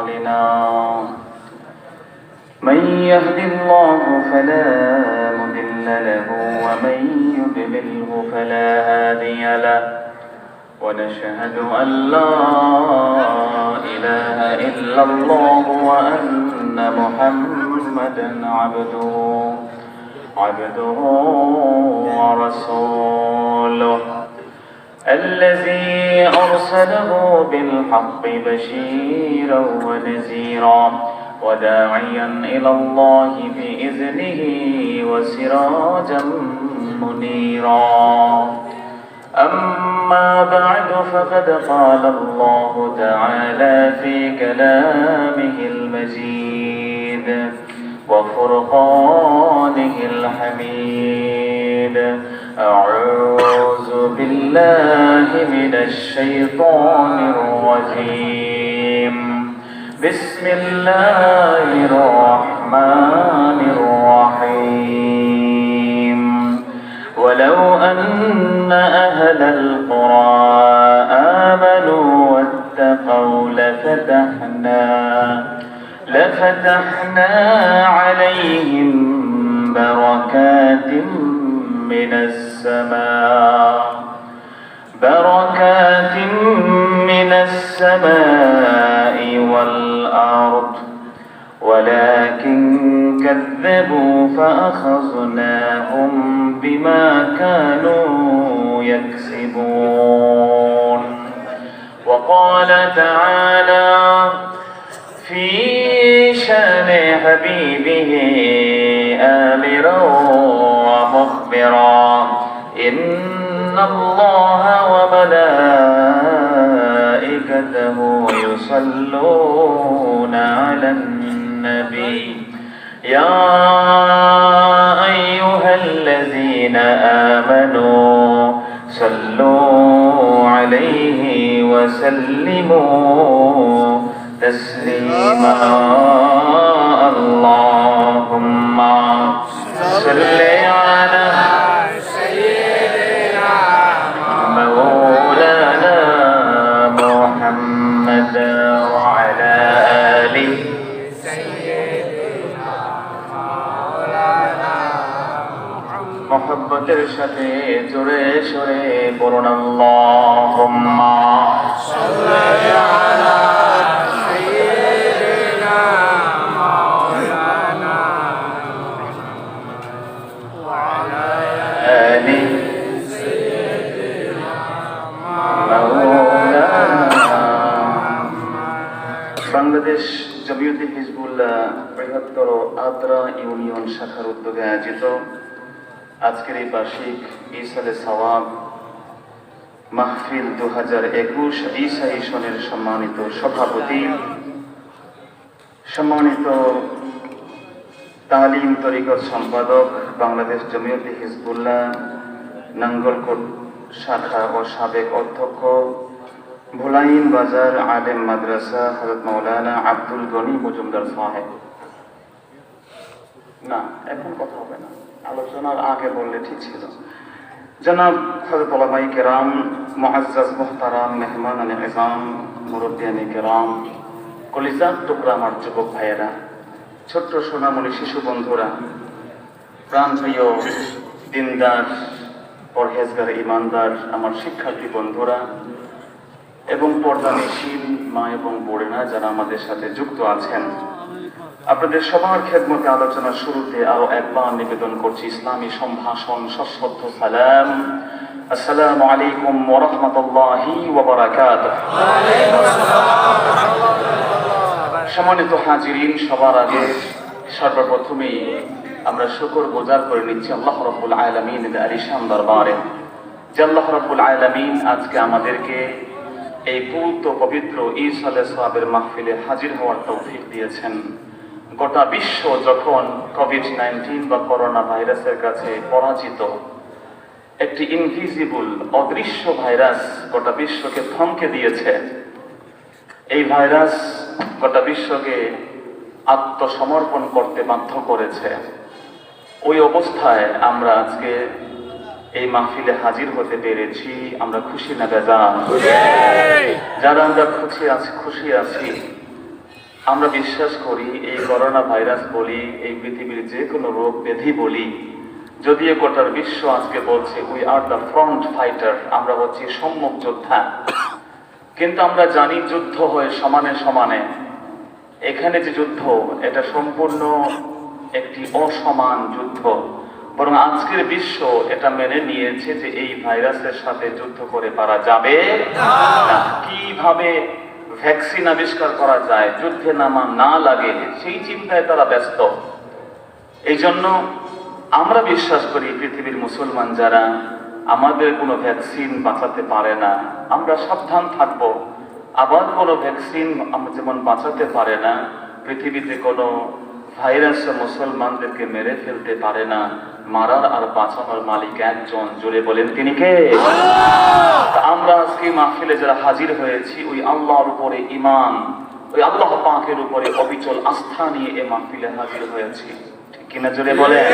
أعمالنا من يهد الله فلا مضل له ومن يضلله فلا هادي له ونشهد أن لا إله إلا الله وأن محمدا عبده ورسوله الذي أرسله بالحق بشيرا ونذيرا وداعيا إلى الله بإذنه وسراجا منيرا أما بعد فقد قال الله تعالى في كلامه المجيد وفرقانه الحميد أعوذ بالله من الشيطان الرجيم بسم الله الرحمن الرحيم ولو أن أهل القرى آمنوا واتقوا لفتحنا عليهم بركات من السماء والأرض ولكن كذبوا فأخذناهم بما كانوا يكسبون وقال تعالى في شان حبيبه آمرا ومخبرا إن الله وملائكته يصلون على النبي يا أيها الذين آمنوا صلوا عليه وسلموا تسليما اللهم صل على سيدنا مولانا محمد وعلى آله سيدنا مولانا محبতের সাথে জোরে সোরে পড়ুন اللهم صل على বাংলাদেশ জমিয়তে হিজবুল্লাহ বৃহত্তর আদ্রা ইউনিয়ন শাখার উদ্যোগে আয়োজিত আজকের এই বার্ষিক ইসালে সওয়াব মাহফিল 2021 ঈসাই সনের সম্মানিত সভাপতি, সম্মানিত তালিম তরিকত সম্পাদক বাংলাদেশ জমিয়তে হিজবুল্লাহ নাঙ্গলকোট শাখা ও সাবেক অধ্যক্ষ ভোলাইন বাজার আলেম মাদ্রাসা হযরত মাওলানা আব্দুল গনি মজুমদার সাহেব। না, এখন কথা হবে না, আলোচনার আগে বললে ঠিক ছিল। জনাব হযরত উলামায়ে কেরাম, মুআজ্জাজ মুহতারাম, মেহমানানে ইজাম, মুরব্বিয়ানে কেরাম, কলিজার টুকরা আমার যুবক ভাইয়েরা, ছোট্ট সোনামণি শিশু বন্ধুরা, প্রাণপ্রিয় দিনদার পরহেজগার ইমানদার আমার শিক্ষার্থী বন্ধুরা এবং পর্দানিশীল মা এবং বোনেরা যারা আমাদের সাথে যুক্ত আছেন, আপনাদের সবার খেদমতে আলোচনার শুরুতে আরো একবার নিবেদন করছি ইসলামী সম্ভাষণ সশ্রদ্ধ সালাম। আসসালামু আলাইকুম ওয়া রাহমাতুল্লাহি ওয়া বারাকাতুহু। সম্মানিত হাজিরিন, সবার আগে সর্বপ্রথমেই আমরা শুকর গুজার করে নিচ্ছি আল্লাহ রাব্বুল আলামিনের আলিশান দরবারে যে আল্লাহ রাব্বুল আলামিন আজকে আমাদেরকে এই পবিত্র ঈসালে সওয়াবের মাহফিলে হাজির হওয়ার তৌফিক দিয়েছেন। গোটা বিশ্ব যখন কোভিড-19 বা করোনা ভাইরাসের কাছে পরাজিত, একটি ইনভিজিবল অদৃশ্য ভাইরাস গোটা বিশ্বকে থমকে দিয়েছে। এই ভাইরাস গোটা বিশ্বকে আত্মসমর্পণ করতে বাধ্য করেছে। ওই অবস্থায় আমরা আজকে এই মাহফিলে হাজির হতে পেরেছি। আমরা খুশি না বেজার? যারা আমরা খুশি আছি আমরা বিশ্বাস করি এই করোনা ভাইরাস বলি, এই পৃথিবীর যে কোনো রোগ ব্যাধি বলি, যদিও গোটার বিশ্ব আজকে বলছে we are the front fighter, আমরা হচ্ছি সম্মুখ যোদ্ধা, কিন্তু আমরা জানি যুদ্ধ হয় সমানে সমানে। এখানে যে যুদ্ধ, এটা সম্পূর্ণ একটি অসমান যুদ্ধ। বরং আজকের বিশ্ব এটা মেনে নিয়েছে যে এই ভাইরাসের সাথে যুদ্ধ করে পারা যাবে না। কিভাবে ভ্যাকসিন আবিষ্কার করা যায়, যুদ্ধে নামা না লাগে, সেই চিন্তায় তারা ব্যস্ত। এই জন্য আমরা বিশ্বাস করি পৃথিবীর মুসলমান যারা, আমাদের কোনো ভ্যাকসিন বাঁচাতে পারে না, আমরা সাবধান থাকব। আবার কোনো ভ্যাকসিন আমরা যেমন বাঁচাতে পারে না, পৃথিবীতে কোনো ভাইরাস মুসলমানদেরকে মেরে ফেলতে পারে না। মারার আর বাঁচানোর মালিক একজন, জোরে বলেন তিনি কে? আমরা আজকে মাহফিলে যারা হাজির হয়েছি, ওই আল্লাহর উপরে ঈমান, ওই আল্লাহ পাকের উপরে অবিচল আস্থা নিয়ে এই মাহফিলে হাজির হয়েছি, ঠিক কিনা জোরে বলেন?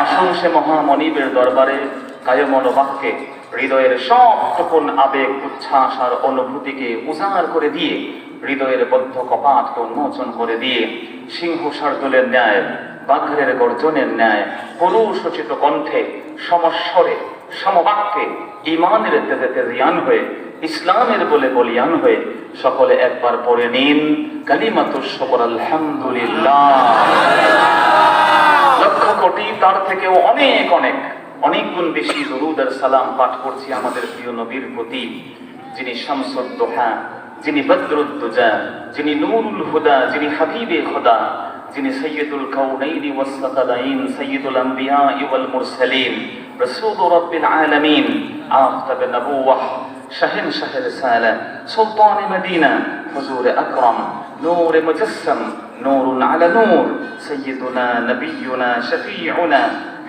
আসুন সে মহামনিবের দরবারে কায়মন বাক্যে হৃদয়ের সবটুকুন আবেগ, উচ্ছ্বাস আর অনুভূতিকে উজাড় করে দিয়ে, হৃদয়ের বদ্ধ কপাটকে উন্মোচন করে দিয়ে, সিংহ শার্দুলের ন্যায়, বাঘের গর্জনের ন্যায় পুরুষোচিত কণ্ঠে, সমস্বরে, সমবাক্যে, ঈমানের তেজে তেজিয়ান হয়ে, ইসলামের বলে বলিয়ান হয়ে সকলে একবার পড়ে নিন কালিমাতুশ শুকর আলহামদুলিল্লাহ। লক্ষ কোটি, তার থেকেও অনেক অনেক অনেক গুণ বেশি দরুদ আর সালাম পাঠ করছি আমাদের প্রিয় নবীর প্রতি, যিনি শামসুদ দুহা, যিনি বদরুদ দুজা, যিনি নূরুল হুদা, যিনি হাবিবে খোদা, যিনি সৈয়দুল কাউনাইনি ওয়াস সাকালাইন, সৈয়দুল আম্বিয়া ওয়াল মুরসালিন, রাসূল রাব্বিল আলামিন, আফতাবে নবুওয়াহ, শাহেনশাহ রিসালাত, সুলতান মদিনা, হুজুর আকরাম, নূর মুজাসসাম, নূরুন আলা নূর, সৈয়দুনা নবিয়ুনা শফিউনা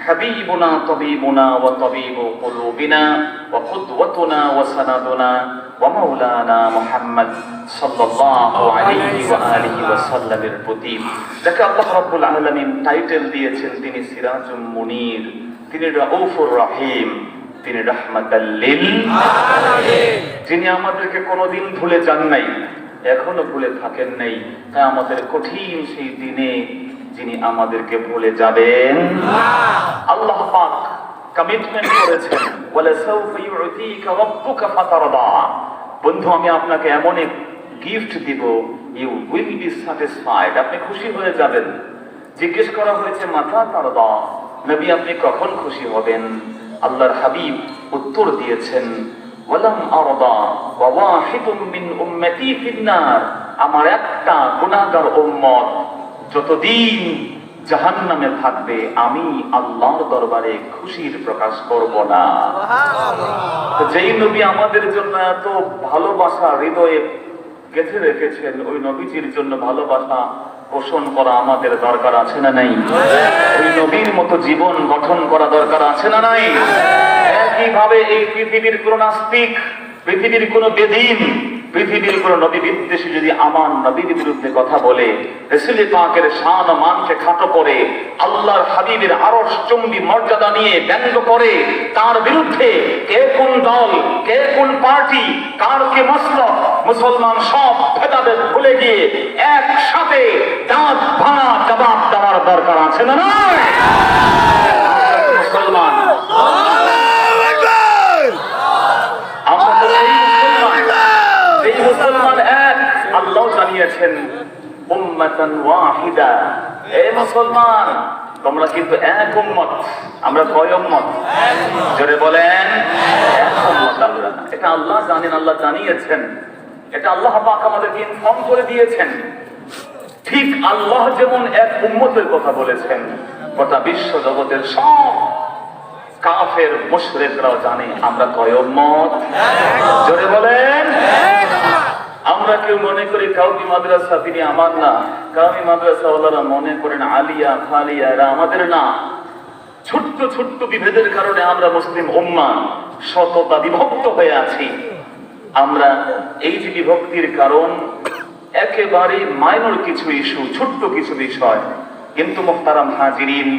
حبيبنا طبيبنا وطبيب قلوبنا وقدوتنا وسندنا ومولانا محمد صلى الله عليه وآله وسلم الرطيب যাকে আল্লাহ রাব্বুল আলামিন টাইটেল দিয়েছেন তিনি সিরাজুম মুনির, তিনি রাউফুর রহিম, তিনি রাহমাতাল লিল আলামিন, যিনি আমাদেরকে কোনোদিন ভুলে যান নাই, এখনো ভুলে থাকেন নাই, তাই আমাদের কঠিন সেই দিনে যিনি আমাদেরকে ভুলে যাবেন আল্লাহ পাক কমিটমেন্ট করেছেন, ওয়ালা সাউফা ইউতিকা রাব্বুকা ফাতারদা। বন্ধু, আমি আপনাকে এমন এক গিফট দিব, ইউ উইল বি স্যাটিসফাইড, আপনি খুশি হয়ে যাবেন। জিজ্ঞেস করা হয়েছে মাতা তারদা, নবী আপনি কখন খুশি হবেন? আল্লাহর হাবিব উত্তর দিয়েছেন, ওয়ালাম আরদা ওয়া ওয়াহিদুম মিন উম্মতি ফিন্নার, আমার একটা গুনাহগার উম্মত যতদিন জাহান্নামে থাকবে আমি আল্লাহর দরবারে খুশির প্রকাশ করব না। যেই নবী আমাদের জন্য এত ভালোবাসা হৃদয়ে গেঁথে রেখেছেন, ওই নবীজির জন্য ভালোবাসা পোষণ করা আমাদের দরকার আছে না নাই? ওই নবীর মতো জীবন গঠন করা দরকার আছে না নাই? একইভাবে এই পৃথিবীর কোন নাস্তিক, পৃথিবীর কোন বেদীন, পৃথিবীর কোন নবী বিদ্বেষী যদি আমার নবীর বিরুদ্ধে কথা বলে, রাসূল পাকের শান ও মানকে খাটো করে, আল্লাহর হাবিবের আরশ চুম্বি মর্যাদা নিয়ে ব্যঙ্গ করে, তার বিরুদ্ধে কে কোন দল, কে কোন পার্টি, কার কে মাসলক, মুসলমান সব ভেদাভেদ ভুলে গিয়ে একসাথে দাঁত ভাঙা জবাব দেওয়ার দরকার আছে না নয়? মুসলমান মুসলমান এক, আল্লাহ জানিয়েছেন উম্মাতান ওয়াহিদা, এই মুসলমান তোমরা কিন্তু এক উম্মত। আমরা কয় উম্মত? জোরে বলেন, এক উম্মত। আমরা এটা আল্লাহ জানেন, আল্লাহ জানিয়েছেন, এটা আল্লাহ পাক আমাদেরকে ইনফর্ম করে দিয়েছেন। ঠিক আল্লাহ যেমন এক উম্মতের কথা বলেছেন, গোটা বিশ্ব জগতের সব কাফের মুশরিকরাও জানে আমরা কয় উম্মত। জোরে বলেন। আমরা কেউ মনে করি কাউমি মাদ্রাসা তিনি আমার না, কাউমি মাদ্রাসা ওয়ালারা মনে করেন আলিয়া খালিয়া এরা আমাদের না। ছোট্ট ছোট্ট বিভেদের কারণে আমরা মুসলিম উম্মাহ শততা বিভক্ত হয়ে আছি। আমরা এই যে বিভক্তির কারণ একেবারে মাইনর কিছু ইস্যু, ছোট্ট কিছু বিষয়, কিন্তু মুহতারাম হাজিরিন,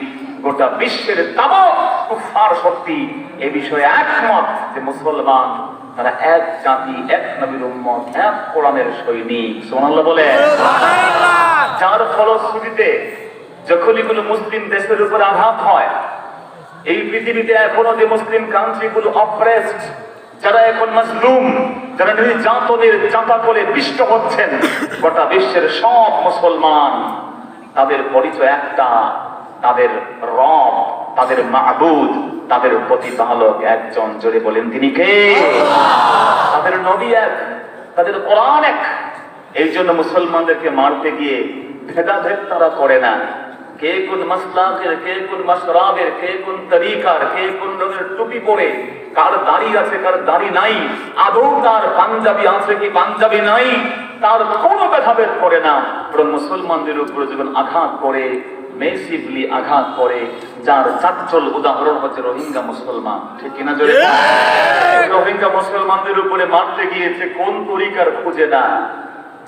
গোটা বিশ্বের তাবৎ কুফফার শক্তি এই বিষয়ে একমত যে মুসলমান তারা এক জাতি, এক নবীর উম্মত, এক কোরআনের সৈনিক। সুবহানাল্লাহ বলে। যার ফলশ্রুতিতে যখনই কোনো মুসলিম দেশের উপর আঘাত হয়, এই পৃথিবীতে এখনো যে মুসলিম কান্ট্রিগুলো অপ্রেসড, যারা এখন মাজলুম, যারা নির্যাতনের চাঁতাকলে পিষ্ট হচ্ছেন, গোটা বিশ্বের সব মুসলমান, তাদের পরিচয় একটা, তাদের রব, তাদের মাবুদ, তাদের প্রতিপালক একজন। জোরে বলেন তিনি কে? তাদের নবী এক, তাদের কোরআন এক। এই জন্য মুসলমানদেরকে মারতে গিয়ে ভেদাভেদ তারা করে না। কে কোন মাসলাকের, কে কোন মাশরাবের, কে কোন তরিকার, কে কোন রঙের টুপি পরে, কার দাড়ি আছে কার দাড়ি নাই, আদৌ তার পাঞ্জাবি আছে কি পাঞ্জাবি নাই, তার কোনো ভেদাভেদ করে না। বরং মুসলমানদের উপরে যখন আঘাত করে, মেসিভলি আঘাত করে, যার চাঞ্চল উদাহরণ হচ্ছে রোহিঙ্গা মুসলমান। ঠিক কিনা জোরে? রোহিঙ্গা মুসলমানদের উপরে মারতে গিয়েছে কোন তরিকার খুঁজে না।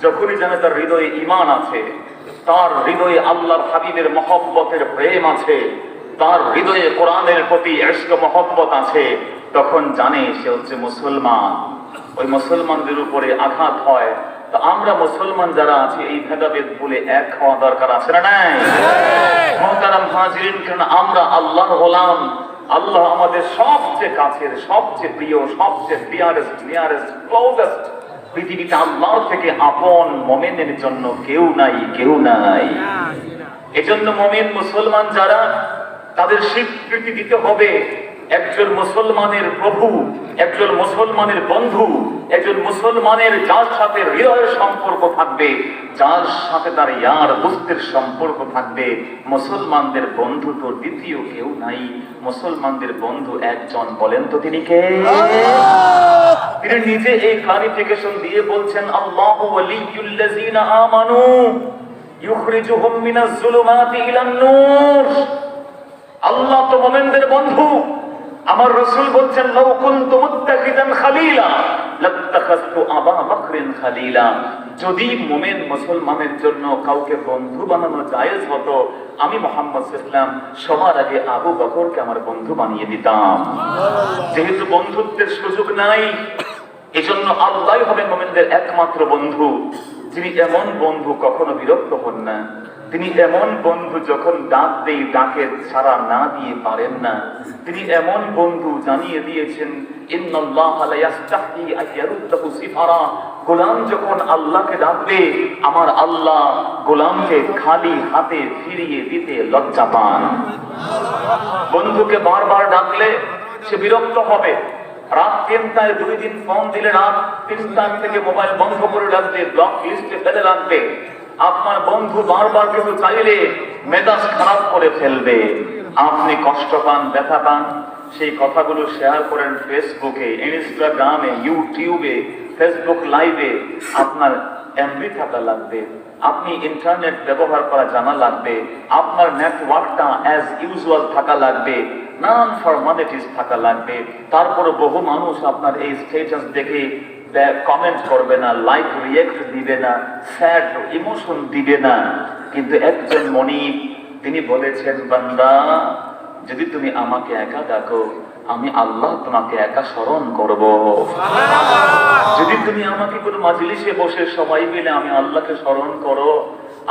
যখনই জানে তার হৃদয়ে ঈমান আছে, তার হৃদয়ে আল্লাহর হাবিবের মহব্বতের প্রেম আছে, তার হৃদয়ে কোরআনের প্রতি ইশক মহব্বত আছে, তখন জানে সে হচ্ছে মুসলমান। ওই মুসলমানদের উপরে আঘাত হয়, তো আমরা মুসলমান যারা আছি এই ভেদাভেদ বলে এক হওয়া দরকার আছে না নাই? মুহতারাম হাজিরিন, কারণ আমরা আল্লাহর গোলাম। আল্লাহ আমাদের সবচেয়ে কাছের, সবচেয়ে প্রিয়, সবচেয়ে ডিয়ারেস্ট, নিয়ারেস্ট, ক্লোজেস্ট। পৃথিবীতে আল্লাহর থেকে আপন মুমিনের জন্য কেউ নাই, কেউ নাই। এজন্য মুমিন মুসলমান যারা, তাদের স্বীকৃতি দিতে হবে একজন মুসলমানের প্রভু, একজন মুসলমানের বন্ধু, একজন মুসলমানের যার সাথে হৃদয়ের সম্পর্ক থাকবে, যার সাথে তার ইয়ার দোস্তের সম্পর্ক থাকবে। মুসলমানদের বন্ধু তো দ্বিতীয় কেউ নাই, মুসলমানদের বন্ধু একজন। বলেন তো তিনি কে? তিনি নিজে এই ক্লারিফিকেশন দিয়ে বলছেন, আল্লাহু ওয়ালিয়ুল্লাযিনা আমানু ইউখরিজুহুম মিনাজ যুলুমাতি ইলান নূর। আল্লাহ তো মুমিনদের বন্ধু। আমার রাসূল বলছেন, লাউ কুনতু মুত্তাখিদান খালিলা লাত্তাখাযতু আবা বকরিন খালিলা। যদি মুমিন মুসলমানের জন্য কাউকে বন্ধু বানানো জায়েজ হতো, আমি মুহাম্মদ সাল্লাল্লাহু আলাইহি ওয়াসাল্লাম সবার আগে আবু বকরকে আমার বন্ধু বানিয়ে দিতাম। যেহেতু বন্ধুত্বের সুযোগ নাই, এজন্য আল্লাহই হবে মুমিনদের একমাত্র বন্ধু। যিনি এমন বন্ধু কখনো বিরক্ত হন না, তিনি এমন বন্ধু যখন ডাক দেই ডাকে সাড়া না দিয়ে পারেন না। তিনি এমন বন্ধু, জানিয়ে দিয়েছেন ইন্নাল্লাহা লা ইস্তাহি আন ইয়ারুদ্দাহু সিফারা। গোলাম যখন আল্লাহকে ডাকবে, আমার আল্লাহ গোলামকে খালি হাতে ফিরিয়ে দিতে লজ্জা পান। বন্ধুকে বারবার ডাকলে সে বিরক্ত হবে। রাত 3টায় 2 দিন ফোন দিলে রাত 3টা থেকে মোবাইল বন্ধ করে রাখবে, ব্লক লিস্টে ফেলে রাখবে। আপনার বন্ধু বারবার কিছু চাইলে মেজাজ খারাপ করে ফেলবে। আপনি কষ্ট পান, ব্যথা পান, সেই কথাগুলো শেয়ার করেন ফেসবুকে, ইনস্টাগ্রামে, ইউটিউবে, ফেসবুক লাইভে। আপনার এমবি থাকা লাগবে, আপনি ইন্টারনেট ব্যবহার করা জানা লাগবে, আপনার নেটওয়ার্কটা অ্যাজ ইউজুয়াল থাকা লাগবে, নান ফরমালিটিস থাকা লাগবে। তারপরে বহু মানুষ আপনার এই স্ট্যাটাস দেখে কমেন্ট করবে না, লাইক রিয়েক্ট দিবে না, স্যাড ইমোশন দিবে না। কিন্তু একজন মনিব তিনি বলেছেন, বান্দা যদি তুমি আমাকে একা ডাকো, আমি আল্লাহ তোমাকে একা স্মরণ করব। যদি তুমি আমাকে কোনো মাজলিসে বসে সবাই মিলে আমি আল্লাহকে স্মরণ করো,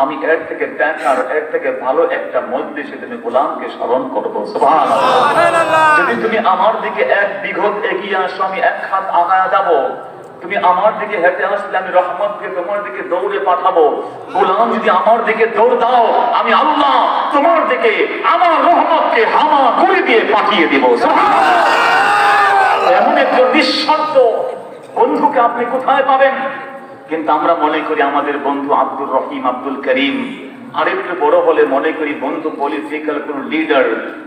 আমি এর থেকে বেটার, এর থেকে ভালো একটা মজলিসে তুমি গোলামকে স্মরণ করবো। সুবহানাল্লাহ। যদি তুমি আমার দিকে এক বিঘত এগিয়ে আসো, আমি এক হাত আগায় যাবো। তুমি আমার দিকে হেঁটে আসলে আমি রহমতকে তোমার দিকে দৌড়ে পাঠাবো। গোলাম যদি আমার দিকে দৌড় দাও, আমি আল্লাহ তোমার দিকে আমার রহমতকে হামা করে দিয়ে পাঠিয়ে দিব। এমন একজন নিঃস্বার্থ বন্ধুকে আপনি কোথায় পাবেন? কিন্তু আমরা মনে করি আমাদের বন্ধু আব্দুর রহিম, আব্দুল করিম। আরেকটু বড় হলে মনে করি বন্ধু পলিটিক্যাল কোন লিডার,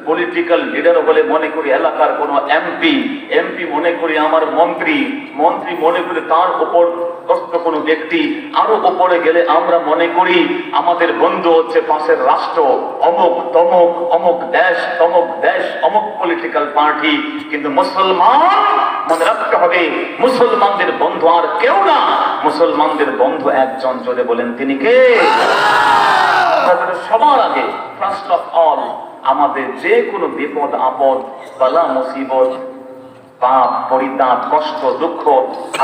পলিটিক্যাল লিডার হলে মনে করি এলাকার কোন এমপি, এমপি মনে করি আমার মন্ত্রী, মন্ত্রী মনে করি তার উপর কোনো ব্যক্তি, আরো উপরে গেলে আমরা মনে করি আমাদের বন্ধু হচ্ছে পাশের রাষ্ট্র, অমুক তমুক, অমুক দেশ তমুক দেশ, অমুক পলিটিক্যাল পার্টি। কিন্তু মুসলমান মনে রাখতে হবে, মুসলমানদের বন্ধু আর কেউ না, মুসলমানদের বন্ধু একজন। জোরে বলেন তিনি কে? সবার আগে ফার্স্ট অফ অল আমাদের যে কোনো বিপদ আপদ, বালা মুসিবত, পাপ, পরিতাপ, কষ্ট, দুঃখ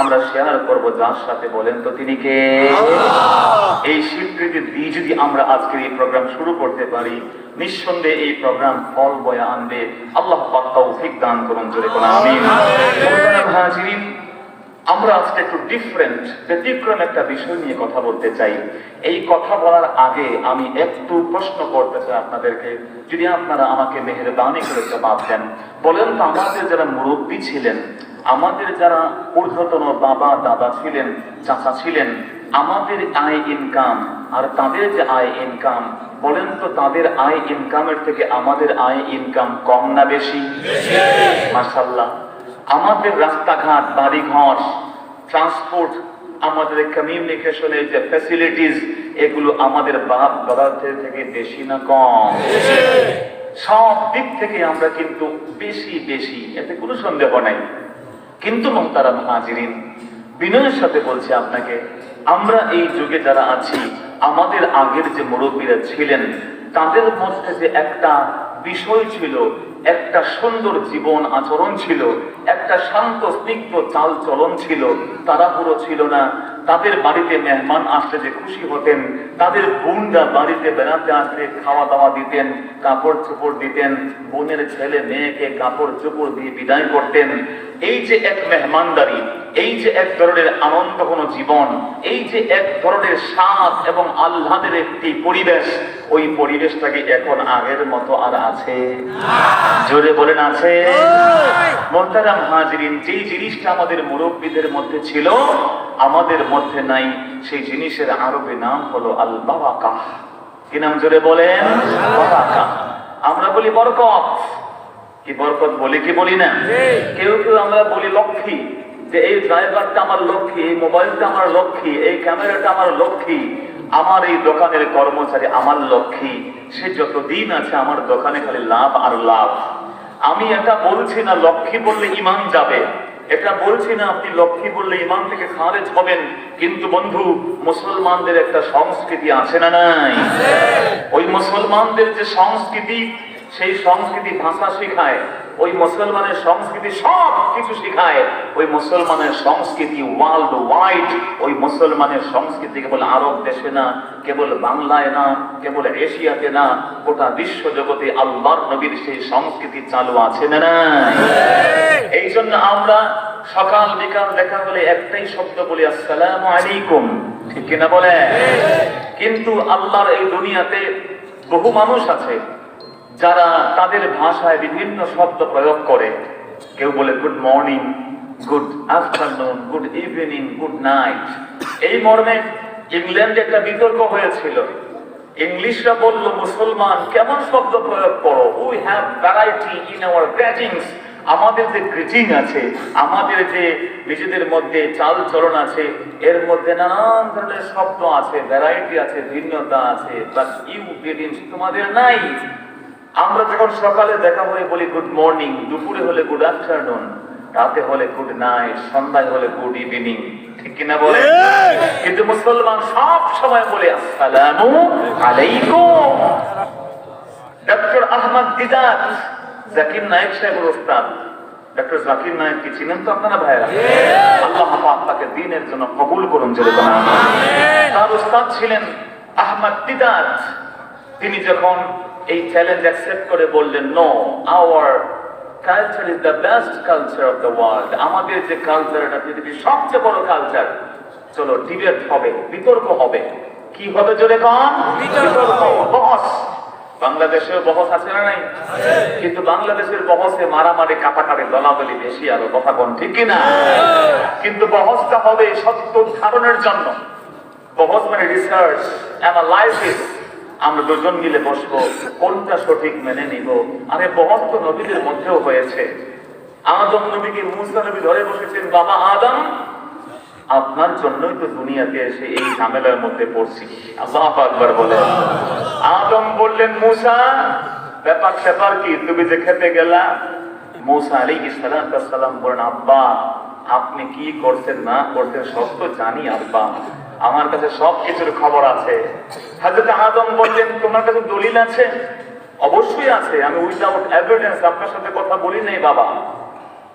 আমরা শেয়ার করব যার সাথে। বলেন তো তিনি কে? এই স্বীকৃতি দিয়ে যদি আমরা আজকের এই প্রোগ্রাম শুরু করতে পারি, নিঃসন্দেহে এই প্রোগ্রাম ফল বয়ে আনবে। আল্লাহ পাক তৌফিক দান করুন, জোরে বলুন আমিন। হাজিরিন, আমরা আজকে একটু ডিফারেন্ট, ব্যতিক্রম একটা বিষয় নিয়ে কথা বলতে চাই। এই কথা বলার আগে আমি একটু প্রশ্ন করতে চাই আপনাদেরকে, যদি আপনারা আমাকে মেহেরবানি করে জবাব দেন। বলেন তো, আমাদের যারা মুরব্বী ছিলেন, আমাদের যারা ঊর্ধ্বতন বাবা দাদা ছিলেন, চাচা ছিলেন, আমাদের আয় ইনকাম আর তাদের যে আয় ইনকাম, বলেন তো তাদের আয় ইনকামের থেকে আমাদের আয় ইনকাম কম না বেশি? মাশাআল্লাহ। আমাদের রাস্তাঘাট, বাড়িঘর, ট্রান্সপোর্ট, আমাদের কমিউনিকেশনের যে ফ্যাসিলিটিস, এগুলো আমাদের বাপ দাদাদের থেকে বেশি না কম? সব দিক থেকে আমরা কিন্তু বেশি, এতে কোনো সন্দেহ নাই। কিন্তু মুহতারাম হাজিরিন, বিনয়ের সাথে বলছি আপনাকে, আমরা এই যুগে যারা আছি, আমাদের আগের যে মুরব্বীরা ছিলেন, তাদের মধ্যে যে একটা বিষয় ছিল, একটা সুন্দর জীবন আচরণ ছিল, একটা শান্ত স্নিগ্ধ চাল চলন ছিল, তাড়াহুড়ো ছিল না। তাদের বাড়িতে মেহমান আসলে যে খুশি হতেন, তাদের বোনরা বাড়িতে বেড়াতে আসলে খাওয়া দাওয়া দিতেন, কাপড় চোপড় দিতেন, বোনের ছেলে মেয়েকে কাপড় চোপড় দিয়ে বিদায় করতেন। এই যে এক মেহমানদারি, এই যে এক ধরনের আনন্দঘন জীবন, এই যে এক ধরনের স্বাদ এবং আহ্লাদের একটি পরিবেশ, ওই পরিবেশটাকে এখন আগের মতো আর আছে? জোরে বলেন, আছে? মুহতারাম হাজিরিন, যেই জিনিসটা আমাদের মুরব্বীদের মধ্যে ছিল, আমাদের মধ্যে নাই, সেই জিনিসের আরবি নাম হলো আল বারাকাহ। কি নাম? জোরে বলেন। বারাকাহ। আমরা বলি বরকত, কি বরকত বলি কি বলি না? কেউ আমরা বলি লক্ষ্মী, যে এই ড্রাইভারটা আমার লক্ষ্মী, এই মোবাইলটা আমার লক্ষ্মী, এই ক্যামেরাটা আমার লক্ষ্মী, আমার এই দোকানের কর্মচারী আমার লক্ষ্মী, সে যতদিন আছে আমার দোকানে খালি লাভ আর লাভ। আমি এটা বলছি না লক্ষ্মী বললে ইমান যাবে, এটা বলছি না আপনি লক্ষ্মী বললে ইমান থেকে খারেজ হবেন, কিন্তু বন্ধু, মুসলমানদের একটা সংস্কৃতি আছে না নাই? ওই মুসলমানদের যে সংস্কৃতি, সেই সংস্কৃতি ভাষা শিখায়, ওই মুসলমানের সংস্কৃতি সব কিছু শিখায়। ওই মুসলমানের সংস্কৃতি ওয়ার্ল্ড ওয়াইড, ওই মুসলমানের সংস্কৃতি কেবল আরব দেশে না, কেবল বাংলায় না, কেবল এশিয়াতে না, গোটা বিশ্ব জগতে আল্লাহর নবীর সেই সংস্কৃতি চালু আছে না নাই? এই জন্য আমরা সকাল বিকাল দেখা হলে একটাই শব্দ বলি, আসসালামু আলাইকুম, ঠিক কিনা বলে? কিন্তু আল্লাহর এই দুনিয়াতে বহু মানুষ আছে যারা তাদের ভাষায় বিভিন্ন শব্দ প্রয়োগ করে। কেউ বলে good morning, good afternoon, good evening, good night. এই মর্মে ইংল্যান্ডে একটা বিতর্ক হয়েছিল। ইংলিশরা বলল, মুসলমান কেমন শব্দ প্রয়োগ করো, we have variety in our greetings. আমাদের যে গ্রিটিং আছে, আমাদের যে নিজেদের মধ্যে চাল চলন আছে, এর মধ্যে নানান ধরনের শব্দ আছে, ভ্যারাইটি আছে, ভিন্নতা আছে, বাট ইউ গ্রিটিংস তোমাদের নাই। আমরা যখন সকালে দেখা হয়ে বলি গুড মর্নিং, দুপুরে হলে গুড আফটারনুন, রাতে হলে গুড নাইট, সন্ধ্যায় হলে গুড ইভিনিং, ঠিক কিনা বলে? কিন্তু মুসলমান সব সময় বলে আসসালামু আলাইকুম। ডক্টর আহমদ দিদাত, জাকির নায়েক সাহেবের ওস্তাদ ডক্টর জাকির নায়েক কি চিনেন তো আপনারা ভাইরা? আল্লাহ পাক তাকে দ্বীনের জন্য কবুল করুন, জোরে বলুন আমিন। তার ওস্তাদ ছিলেন আহমদ দিদাত। তিনি যখন এই চ্যালেঞ্জ অ্যাকসেপ্ট করে বললেন, no, our culture is the best culture of the world, আমাদের যে কালচার এটা পৃথিবীর সবচেয়ে বড় কালচার, চলো ডিবেট হবে, বিতর্ক হবে। কি হবে জোরে কন? বিতর্ক, বহস। বাংলাদেশেও বহস আছে না নাই? কিন্তু বাংলাদেশের বহসে মারামারি, কাটাকাটি, দলাদলি বেশি, আরো কথা কোন ঠিক কিনা? কিন্তু বহসটা হবে সত্য উদ্ধারণের জন্য। বহস মানে রিসার্চ, অ্যানালাইসিস। আমরা দুজন মিলে বসবো, কোনটা সঠিক মেনে নিব। আরে বহস তো নবীদের মধ্যেও হয়েছে। আদম নবীকে মুসা নবী ধরে বসেছেন, বাবা আদম, আপনার জন্যই তো দুনিয়াতে এসে এই ঝামেলার মধ্যে পড়ছি। আল্লাহু আকবার বলে। আদম বললেন, মুসা, ব্যাপার স্যাপার কি, তুমি যে খেতে গেলা? মুসা আলাইহিস সালাম বলেন, আব্বা, আপনি কি করছেন না করছেন সব তো জানি আব্বা, আমার কাছে সব কিছুর খবর আছে। হযরত আদম বললেন, তোমার কাছে দলিল আছে? অবশ্যই আছে, আমি উইদাউট এভিডেন্স আপনার সাথে কথা বলি নাই বাবা।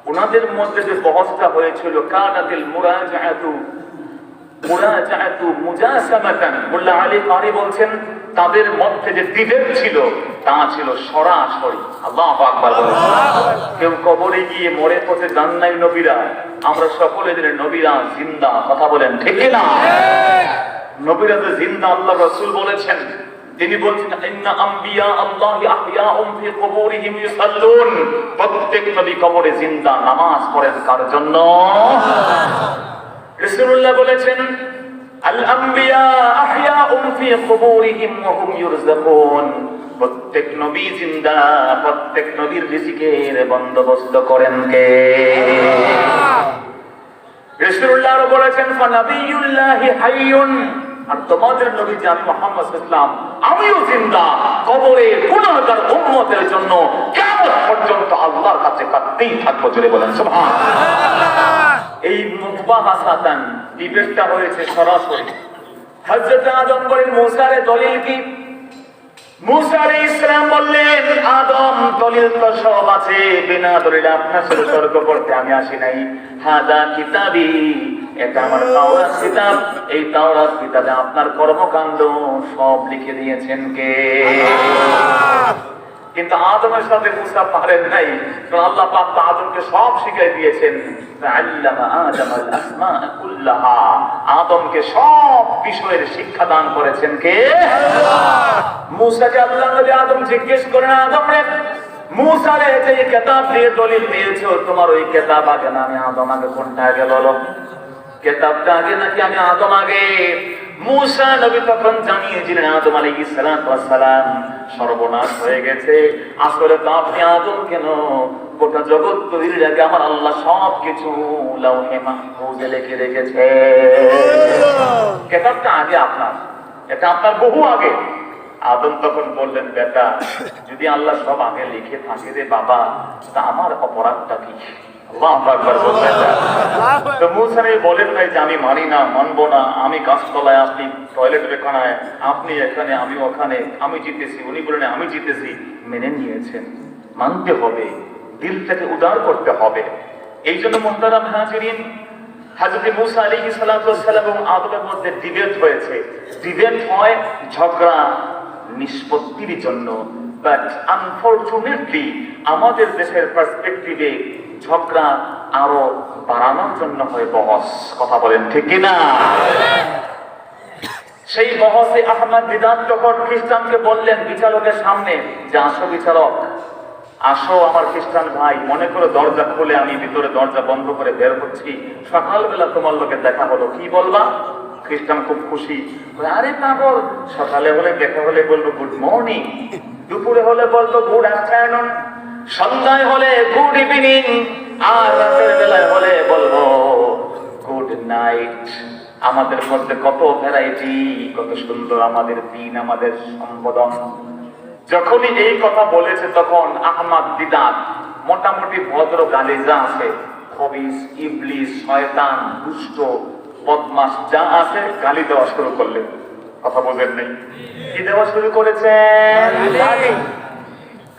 ওনাদের মধ্যে যে বহসটা হয়েছিল, কানাতিল মুরাজাআতু মুরাজাআতু মুজাসামাতান। মোল্লা আলী কারি বলছেন তাদের মধ্যে যে বিভেদ ছিল তা ছিল সরাসরি। আল্লাহু আকবার বলেন। কেউ কবরে গিয়ে মরে পথে যান নাই নবীরা, আমরা সকলে জানি নবীরা জিন্দা। কথা বলেন ঠিক না? নবীরা তো জিন্দা, আল্লাহ রাসূল বলেছেন। তিনি বলছেন ইন্না আম্বিয়া আল্লাহি আহইয়াউম ফি কুবুরিহিম ইউসাল্লুন। প্রত্যেক নবী কবরে জিন্দা, নামাজ পড়েন কার জন্য? রাসূলুল্লাহ বলেছেন আল আম্বিয়া আহইয়াউম ফি কুবুরিহিম ওয়া হুম ইউরযাকুন। প্রত্যেক নবী জিন্দা, প্রত্যেক নবীর রিজিকের বন্দোবস্ত করেন কে? রাসূলুল্লাহ বলেছেন ফানাবিয়ুল্লাহি হাইয়ুন। আর তোমাদের নবী যে আমি মুহাম্মদ সাল্লাল্লাহু আলাইহি ওয়াসাল্লাম, আমিও জিন্দা, কবরে গুনাহগার উম্মতের জন্য কিয়ামত পর্যন্ত আল্লাহর কাছে কাঁদতেই থাকবো। জোরে বলেন সুবহানাল্লাহ। এই মুবাহাসাতান ডিবেটটা হয়েছে সরাসরি। হযরত আদম বলেন মুসারে দলিল কি? মুসা আলাইহিস সালাম বললেন আদম দলিল তো সব আছে, বিনা দলিলে আপনার সাথে তর্ক করতে আমি আসি নাই। হাদা কিতাবি, এটা আমার তাওরাত কিতাব। এই তাওরাত কিতাবে আপনার কর্মকাণ্ড সব লিখে দিয়েছেন কে? কিন্তু আদমের সাথে মুসা পারেন নাই, কারণ আল্লাহ পাক আদমকে সব শিখিয়ে দিয়েছেন। আল্লামা আদমাল আসমা কুল্লাহা, আদমকে সব বিষয়ের শিক্ষা দান করেছেন কে? আল্লাহ। মুসাকে আল্লাহ নবী আদম জিজ্ঞেস করেন আদম রে, মুসা রে যে কিতাব দিয়ে দলিল দিয়েছো, তোমার ওই কিতাব আগে না আমি আদম আগে? কোনটা আগে বলো? কিতাবটা আগে নাকি আমি আদম আগে? মুসা নবী তখন জানিয়েছিলেন আদম আলাইহিস সালাম সর্বনাশ হয়ে গেছে। আসলে তো আপনি আদম কেন, গোটা জগৎ তৈরির আগে আমার আল্লাহ সবকিছু লাউহে মাহফুজে লিখে রেখেছে। কিতাবটা আগে আপনার, এটা আপনার বহু আগে। আদম তখন বললেন বেটা, যদি আল্লাহ সব আগে লিখে থাকে রে বাবা, তা আমার অপরাধটা কি? বলেন নাই যে আমি মানি না, মানবো না, আমি গাছতলায়, আপনি টয়লেটের খানায়, আপনি এখানে আমি ওখানে, আমি জিতেছি, উনি বলেন আমি জিতেছি। মেনে নিয়েছেন, মানতে হবে, দিল থেকে উদার করতে হবে। এই জন্য মুহতারাম হাজিরিন, হযরত মুসা আলাইহিস সালাম এবং আদমের মধ্যে ডিবেট হয়েছে। ডিবেট হয় ঝগড়া নিষ্পত্তির জন্য, বাট আনফরচুনেটলি আমাদের দেশের পার্সপেক্টিভে ঝগড়া আরো বাড়ানোর জন্য হয় বহস। কথা বলেন ঠিক কিনা? সেই বহসে আহমদ দিদাত যখন খ্রিস্টানকে বললেন বিচারকের সামনে যে আসো বিচারক, আসো আমার খ্রিস্টান ভাই, মনে করো দরজা খুলে আমি ভিতরে দরজা বন্ধ করে বের হচ্ছি, সকালবেলা তোমার লোকে দেখা হলো, কি বলবা? খ্রিস্টান খুব খুশি, আরে পাগল, সকালে হলে দেখা হলে বলবো গুড মর্নিং, দুপুরে হলে বলতো গুড আফটারনুন, সন্ধ্যায় হলে গুড ইভিনিং, আর রাতের বেলায় হলে বলবো গুড নাইট। আমাদের মধ্যে কত ভ্যারাইটি, কত সুন্দর আমাদের দিন, আমাদের সম্বোধন। যখনই এই কথা বলেছে তখন আহমদ দিদাত মোটামুটি ভদ্র গালি যা আছে, খবিস, ইবলিস, শয়তান, দুষ্ট, বদমাশ যা আছে গালি দেওয়া শুরু করলেন। কথা বলেন নেই, কি দেওয়া শুরু করেছে?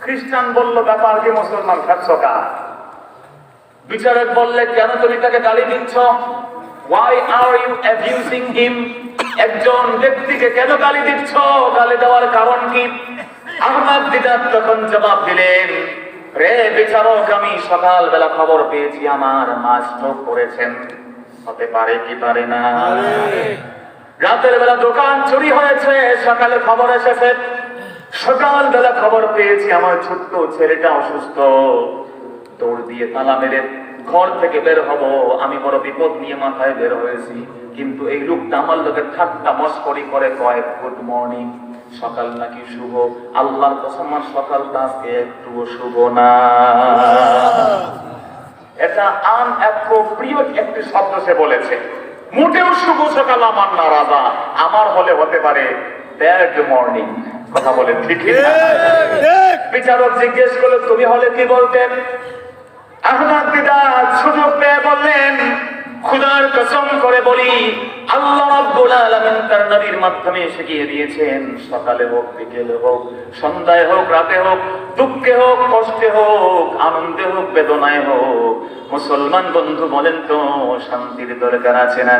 খ্রিস্টান বলল ব্যাপার কি, মুসলমান খাচ্ছ কা? বিচারক বললে কেন তুমি তাকে গালি দিচ্ছ? Why are you abusing him? একজন ব্যক্তিকে কেন গালি দিচ্ছ? গালি দেওয়ার কারণ কি? আহমদ দিদাত তখন জবাব দিলেন, রে বিচারক, আমি সকালবেলা খবর পেয়েছি আমার মা স্ট্রোক করেছেন। হতে পারে কি পারে না? রাতের বেলা দোকান চুরি হয়েছে, সকালে খবর এসেছে। সকালবেলা খবর পেয়েছি আমার ছোট্ট ছেলেটা অসুস্থ। দৌড় দিয়ে তালা মেরে ঘর থেকে বের হব, আমি বড় বিপদ নিয়ে মাথায় বের হয়েছি, কিন্তু এই লোকটা আমার লোকের ঠাট্টা মস্করি করে কয় গুড মর্নিং। সকাল নাকি শুভ? আল্লাহর কসম আমার সকালটা আজকে একটুও শুভ না। এটা আনঅ্যাপ্রোপ্রিয়েট একটি শব্দ সে বলেছে। মোটেও শুভ সকাল আমার না রাজা, আমার হলে হতে পারে ব্যাড মর্নিং। কথা বলেন ঠিক? বিচারক জিজ্ঞেস করলো তুমি হলে কি বলতেন? আহমদ দিদাত সুযোগ পেয়ে বললেন, খোদার কসম করে বলি আল্লাহ রাব্বুল আলামিন তার নবীর মাধ্যমে শিখিয়ে দিয়েছেন, সকালে হোক, বিকেলে হোক, সন্ধ্যায় হোক, রাতে হোক, দুঃখে হোক, কষ্টে হোক, আনন্দে হোক, বেদনায় হোক, মুসলমান বন্ধু বলেন তো শান্তির দরকার আছে না?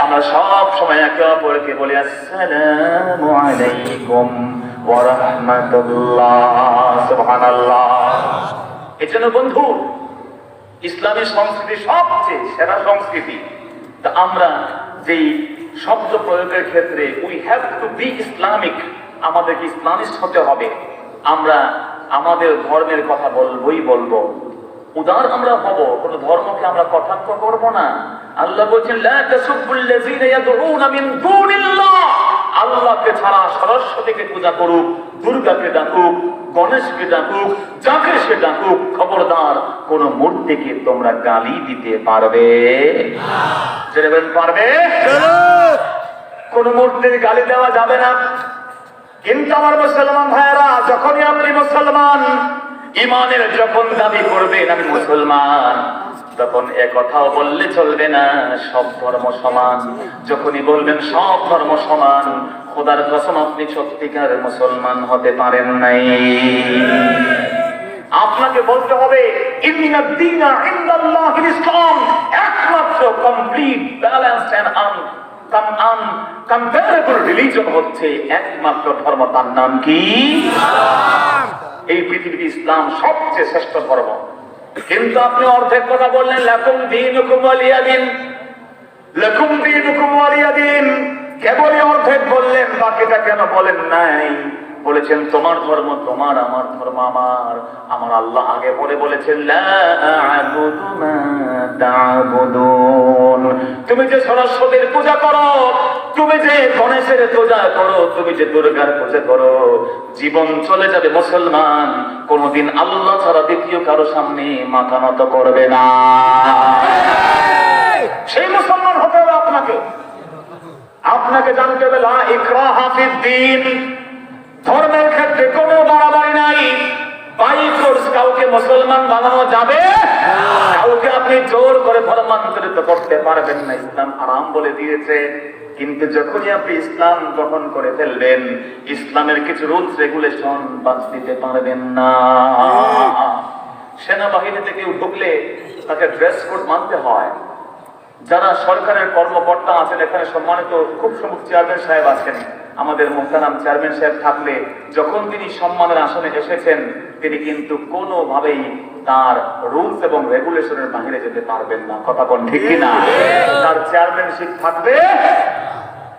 আমরা সব সময় একে অপরকে বলি আসসালামু আলাইকুম ওয়া রাহমাতুল্লাহ, সুবহানাল্লাহ। এজন্য বন্ধু, ইসলামী সংস্কৃতি সবচেয়ে সেরা সংস্কৃতি। তা আমরা যেই শব্দ প্রয়োগের ক্ষেত্রে we have to be Islamic, আমাদেরকে ইসলামিস্ট হতে হবে। আমরা আমাদের ধর্মের কথা বলবো, উদার আমরা হব, কোন ধর্মকে আমরা কটাক্ষ করব না। আল্লাহ বলছেন লা তাসুবুল্লাযীনা ইয়াদউনা মিন দুনিল্লাহ, আল্লাহকে ছাড়া সরস্বতীকে পূজা করুক, দুর্গাকে ডাকুক, গণেশকে ডাকুক, যাকে সে ডাকুক, খবরদার কোন মূর্তিকে তোমরা গালি দিতে পারবে না। পারবে? কোন মূর্তির গালি দেওয়া যাবে না। কিন্তু আমার মুসলমান ভাইয়েরা, যখনই আপনি মুসলমান, ইমানের যখন দাবি করবেন আমি মুসলমান, তখন একথাও বললে চলবে না সব ধর্ম সমান। যখনই বলবেন সব ধর্ম সমান, খোদার কসম আপনি সত্যিকার মুসলমান হতে পারেন নাই। আপনাকে বলতে হবে ইন্নাদ দীনা ইনদাল্লাহিল ইসলাম, একমাত্র complete balanced and comparable religion হচ্ছে একমাত্র ধর্ম, তার নাম কি? ইসলাম। এই পৃথিবীতে ইসলাম সবচেয়ে শ্রেষ্ঠ ধর্ম। কিন্তু আপনি অর্ধেক কথা বললেন লাকুম দীনুকুম ওয়ালিয়া দিন, লাকুম দীনুকুম ওয়ালিয়া দিন, কেবলই অর্ধেক বললেন, বাকিটা কেন বলেন নাই? বলেছেন তোমার ধর্ম তোমার, আমার ধর্ম আমার। আমার আল্লাহ আগে বলেছেন লা আ'বুদু মা তা'বুদুন, তুমি যে সরস্বতীর পূজা করো, তুমি যে গণেশের পূজা করো, তুমি যে দুর্গার পূজা করো, জীবন চলে যাবে মুসলমান, কোনদিন আল্লাহ ছাড়া দ্বিতীয় কারো সামনে মাথা নত করবে না। সেই মুসলমান হতে হবে আপনাকে। আপনাকে জানতে হবে লা ইকরাহা ফিদ-দীন, ধর্মের ক্ষেত্রে কোনো বাড়াবাড়ি নাই। বাই ফোর্স কাউকে মুসলমান বানানো যাবে না, কাউকে আপনি জোর করে ধর্মান্তরিত করতে পারবেন না। ইসলাম আরাম বলে দিয়েছে, কিন্তু যখনই আপনি ইসলাম গ্রহণ করে ফেলবেন, ইসলামের কিছু রুলস রেগুলেশন বাদ দিতে পারবেন না। সেনাবাহিনীতে কেউ ঢুকলে তাকে ড্রেস কোড মানতে হয়। যারা সরকারের কর্মকর্তা আছেন, এখানে সম্মানিত খুব সম্মুখ চেয়ারম্যান সাহেব আছেন, আমাদের মুহতারাম চেয়ারম্যান সাহেব থাকলে যখন তিনি সম্মানের আসনে এসেছেন, তিনি কিন্তু কোনোভাবেই তার রুলস এবং রেগুলেশনের বাইরে যেতে পারবেন না। কথা কোন ঠিক কিনা? তার চেয়ারম্যানশিপ থাকবে,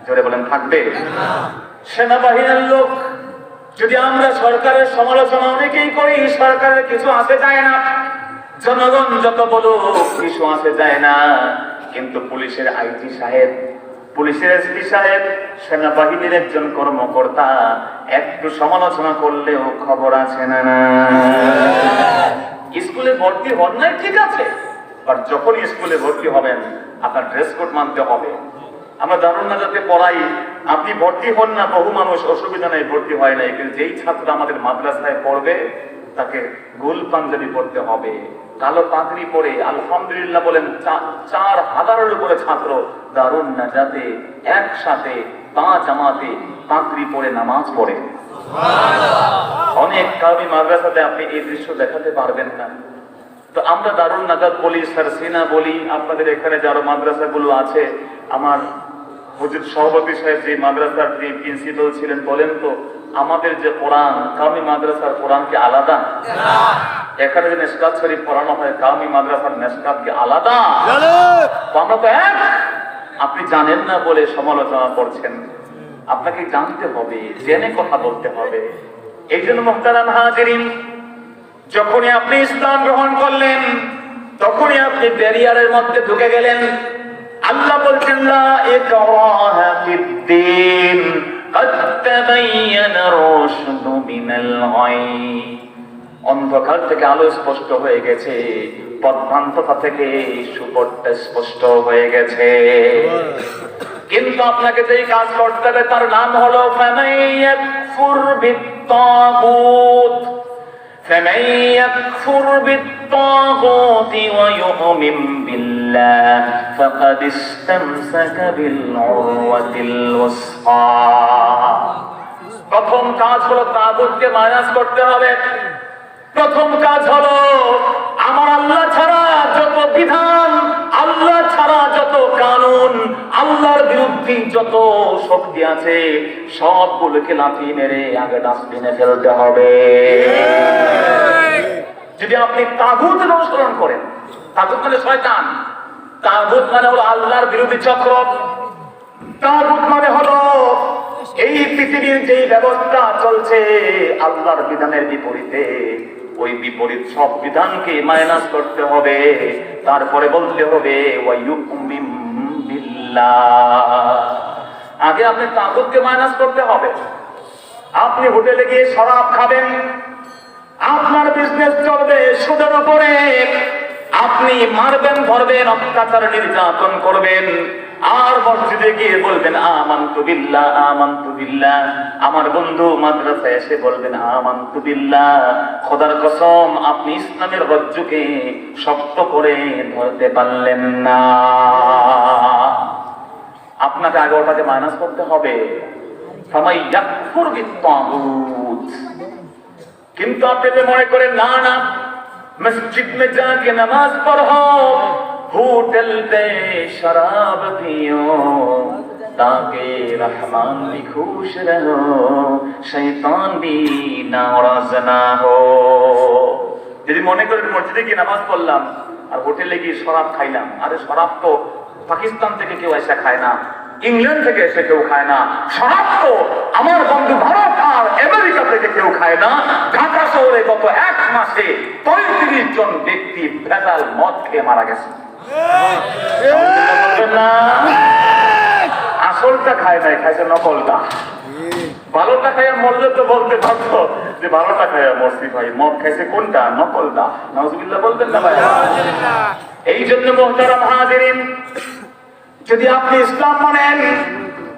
জোরে বলেন থাকবে। সেনাবাহিনীর লোক, যদি আমরা সরকারের সমালোচনা অনেকেই করি, সরকারের কিছু আসে যায় না, জনগণ যত বলুক কিছু আসে যায় না, কিন্তু পুলিশের আইজি সাহেব, পুলিশের এসপি সাহেব, সেনাবাহিনীর একজন কর্মকর্তা একটু সমালোচনা করলেও খবর আছে না। স্কুলে ভর্তি হন নাই ঠিক আছে, আর যখন স্কুলে ভর্তি হবেন আপনার ড্রেস কোড মানতে হবে। আমরা দারুন নাজাতে পড়াই, আপনি ভর্তি হন না, বহু মানুষ অসুবিধা নেই ভর্তি হয় নাই, কিন্তু যেই ছাত্র আমাদের মাদ্রাসায় পড়বে তাকে গোল পাঞ্জাবি পড়তে হবে, কালো পাগড়ি পরে আলহামদুলিল্লাহ বলেন 4000-এর উপরে ছাত্র দারুন নাজাতে একসাথে জামাতে পাগড়ি পরে নামাজ পড়ে। অনেক কাউমি মাদ্রাসাতে আপনি এই দৃশ্য দেখাতে পারবেন না। তো আমরা দারুন নাজাত বলি, সারসিনা বলি, আপনাদের এখানে যারা মাদ্রাসাগুলো আছে, আমার হুজুর সভাপতি সাহেব যে মাদ্রাসার যে প্রিন্সিপাল ছিলেন, বলেন তো আমাদের যে কোরআন, কাউমি মাদ্রাসার কোরআন কি আলাদা? এখানে যে মেশকাত শরীফ পড়ানো হয়, কাউমি মাদ্রাসার মেশকাত কি আলাদা? তো আমরা তো এক। আপনি জানেন না বলে সমালোচনা করছেন, আপনাকে জানতে হবে, জেনে কথা বলতে হবে। এই জন্য মুহতারাম হাজিরিন, যখনই আপনি ইসলাম গ্রহণ করলেন, তখনই আপনি ব্যারিয়ারের মধ্যে ঢুকে গেলেন। আল্লাহ বলছেন লা ইকরাহা ফিদ-দীন قد تبين الرشد من الغي, অন্ধকার থেকে আলো স্পষ্ট হয়ে গেছে, পথভ্রান্ততা থেকে সুপথটা স্পষ্ট হয়ে গেছে। কিন্তু আপনাকে যেই কাজ করতে হবে তার নাম হলো ফামাইয়াকফুর বিত-তাগুত فمن يكفر بالطاغوت ويؤمن بالله فقد استمسك بالعروة الوثقى প্রথম কাজ হলো তাগুতকে মাইনাস করতে হবে। প্রথম কাজ হলো আমার আল্লাহ ছাড়া যত বিধান, আল্লাহ ছাড়া যত কানুন, আল্লাহর বিরুদ্ধে যত শক্তি আছে সবগুলোকে লাথি মেরে আগে ডাস্টবিনে ফেলতে হবে। যদি আপনি তাগুতের অনুসরণ করেন, তাগুত মানে শয়তান, তাগুত মানে হলো আল্লাহর বিরোধী চক্র, তাগুত মানে হলো এই পৃথিবীর যে ব্যবস্থা চলছে আল্লাহর বিধানের বিপরীতে, ওই বিপরীত সব বিধানকে মাইনাস করতে হবে। তারপরে বলতে হবে ওয়ায়ুমিন বিল্লাহ। আগে আপনি তাগুতকে মাইনাস করতে হবে। আপনি হোটেলে গিয়ে শরাব খাবেন, আপনার বিজনেস চলবে সুদের উপরে, আপনি মারবেন, ধরবেন, অত্যাচার নির্যাতন করবেন, আর মসজিদে গিয়ে বলবেন আমানতু বিল্লাহ, আমানতু বিল্লাহ। আমার বন্ধু মাদ্রাসায় এসে বলবেন আমানতু বিল্লাহ। খোদার কসম আপনি ইসলামের রজ্জুকে শক্ত করে ধরতে পারলেন না। আপনাকে আগে ওটাকে মাইনাস করতে হবে। ফামাই ইয়াকফুর বিত-তাগুত। কিন্তু আপনি যে মনে করেন না না মসজিদ में जाके नमाज पढ़ो, होटल पे शराब पियो, ताकि रहमान भी खुश रहो, शैतान भी नाराज ना हो। যদি মনে করেন মসজিদে গিয়ে নামাজ পড়লাম আর হোটেলে গিয়ে শরাব খাইলাম, আরে শরাব তো পাকিস্তান থেকে কেউ এসে খায় না, ইংল্যান্ড থেকে এসে কেউ খায় না, শরাব তো আমার বন্ধু ভারত আর আমেরিকা থেকে কেউ খায় না। ঢাকা শহরে গত এক মাসে ৩৫ জন ব্যক্তি ভেজাল মদ খেয়ে মারা গেছে। আসলটা খায় নাই, খাইছে নকলটা। ভালোটা খাইয়া মরলে তো বলতে পারতো যে ভালোটা খাইয়া মরছি ভাই, মদ খাইছে কোনটা? নকলটা। নাউজুবিল্লাহ বলবেন না ভাই? এই জন্য মুহতারাম হাজিরিন, যদি আপনি ইসলাম মানেন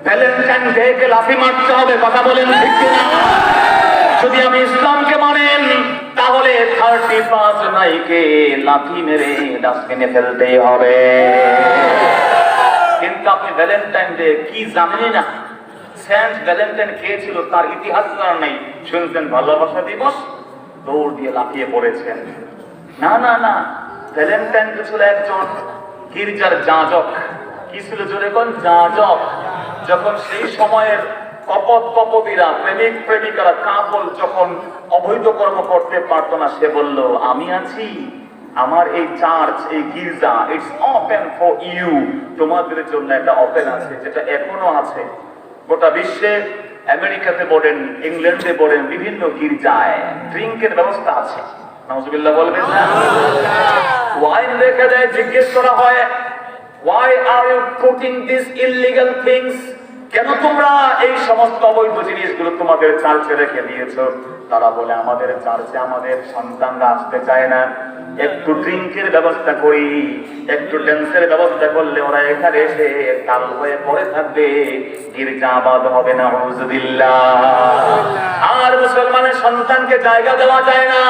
ভ্যালেন্টাইন ডে কে লাথি মারতে হবে, কথা বলেন ঠিক কিনা? যদি আপনি ইসলামকে মানেন তাহলে 31 নাইকে লাথি মেরে ডাস্টবিনে ফেলতেই হবে। কিন্তু আপনি ভ্যালেন্টাইন ডে কি জানেনই না, সেন্ট ভ্যালেন্টাইন কে ছিল তার ইতিহাস জানা নাই, শুনছেন ভালোবাসা দিবস, দৌড় দিয়ে লাফিয়ে পড়েছেন। না না না, ভ্যালেন্টাইন ছিল একজন গির্জার যাজক। কি ছিল জোরে কোন? যাজক। যখন সেই সময়ের কপটীরা, প্রেমিক প্রেমিকারা, কাপল যখন অবৈধ কর্ম করতে পারতো না, সে বলল আমি আছি, আমার এই চার্চ, এই গির্জা, ইটস ওপেন ফর ইউ, তোমাদের জন্য একটা ওপেন আছে, যেটা এখনো আছে গোটা বিশ্বে। আমেরিকাতে বলেন, ইংল্যান্ডে বলেন, বিভিন্ন গির্জায় ড্রিঙ্কের ব্যবস্থা আছে। নাউজুবিল্লাহ বলবেন না? ওয়াইন রেখে দেয়, জিজ্ঞেস করা হয় why are you putting these illegal things? কেন তোমরা এই সমস্ত অবৈধ জিনিসগুলো তোমাদের চার্চে রেখে দিয়েছো? তারা বলে আমাদের চার্চে আমাদের সন্তানরা আসতে চায় না, একটু ড্রিঙ্কের ব্যবস্থা করি, একটু ড্যান্সের ব্যবস্থা করলে ওরা এখানে এসে কাল হয়ে পড়ে থাকবে, গির্জা আবাদ হবে না। আর মুসলমানের সন্তানকে জায়গা দেওয়া যায় না।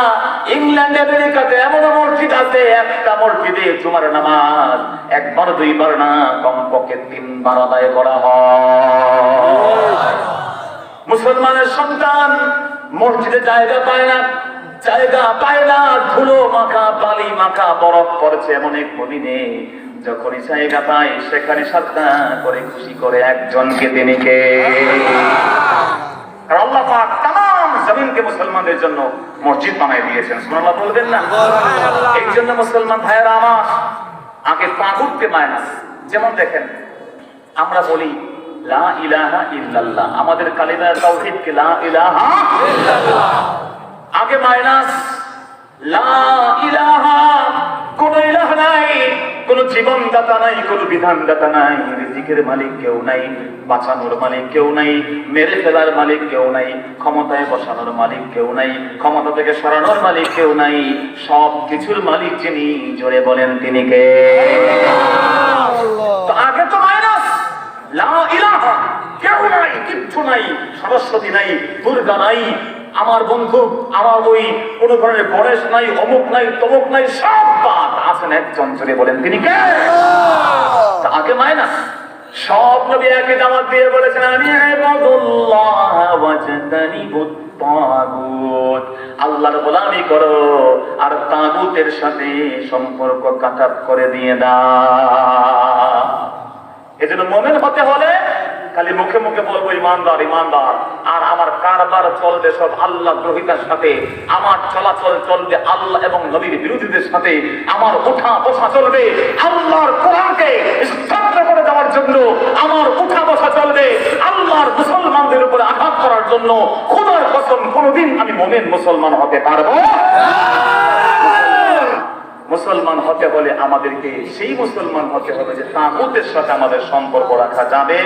ইংল্যান্ড আমেরিকাতে এমন মসজিদ আছে, একটা মসজিদে জুমার নামাজ একবার দুইবার না, কমপক্ষে 3 বার আদায় করা হয়। মুসলমানের সন্তান মসজিদে জায়গা পায় না, জায়গা পায় না, ধুলো মাখা, বালি মাখা, বরফ পড়ছে এমন এক মদিনে, যখনই জায়গা পায় সেখানে শ্রদ্ধা করে খুশি করে একজনকে, তিনি কে? আল্লাহ পাক তাম জমিনকে মুসলমানদের জন্য মসজিদ বানাই দিয়েছেন। সুবহানাল্লাহ বলবেন না? এই জন্য মুসলমান ভাইয়েরা আমার, আগে তাগুতকে মাইনাস। যেমন দেখেন আমরা বলি লা ইলাহা ইল্লাল্লাহ, আমাদের কালিমা তাওহীদকে লা ইলাহা ইল্লাল্লাহ, আগে মাইনাস। লা ইলাহা, কোন ইলাহ নাই, কোন জীবনদাতা নাই, কোন বিধানদাতা নাই, রিজিকের মালিক কেউ নাই, বাঁচানোর মালিক কেউ নাই, মেরে ফেলার মালিক কেউ নাই, ক্ষমতায় বসানোর মালিক কেউ নাই, ক্ষমতা থেকে সরানোর মালিক কেউ নাই, সব কিছুর মালিক যিনি, জোরে বলেন তিনি কে? তো আগে তো মাইনাস, লা ইলাহা, কেউ নাই, কিচ্ছু নাই, সরস্বতী নাই, দুর্গা নাই, আমার বন্ধু, আমার ওই কোন ধরনের গণেশ নাই, অমুক নাই, তমুক নাই, সব বাদ। আছেন একজন, জোরে বলেন তিনি কে? আগে মায় না সব নবী একই দাওয়াত দিয়ে বলেছেন, আমি ইবাদুল্লাহ ওয়াজতানিবুত তাগুত, আল্লাহর গোলামি করো আর তাগুতের সাথে সম্পর্ক কাটাপ করে দিয়ে দাও। এজন্য মুমিন হতে হলে খালি মুখে মুখে বলবো ইমানদার ইমানদার, আর আমার কারবার চলবে সব আল্লাহ দ্রোহিতার সাথে, আমার চলাচল চলবে আল্লাহ এবং নবীর বিরোধীদের সাথে, আমার ওঠা বসা চলবে আল্লাহর কোরআনকে স্তব্ধ করে দেওয়ার জন্য, আমার উঠা বসা চলবে আল্লাহর মুসলমানদের উপরে আঘাত করার জন্য। খোদার কসম কোনদিন আমি মুমিন মুসলমান হতে পারবো না। মুসলমান হতে হলে আমাদেরকে সেই মুসলমান হতে হবে যে তাগুতের সাথে আমাদের সম্পর্ক রাখা যাবে।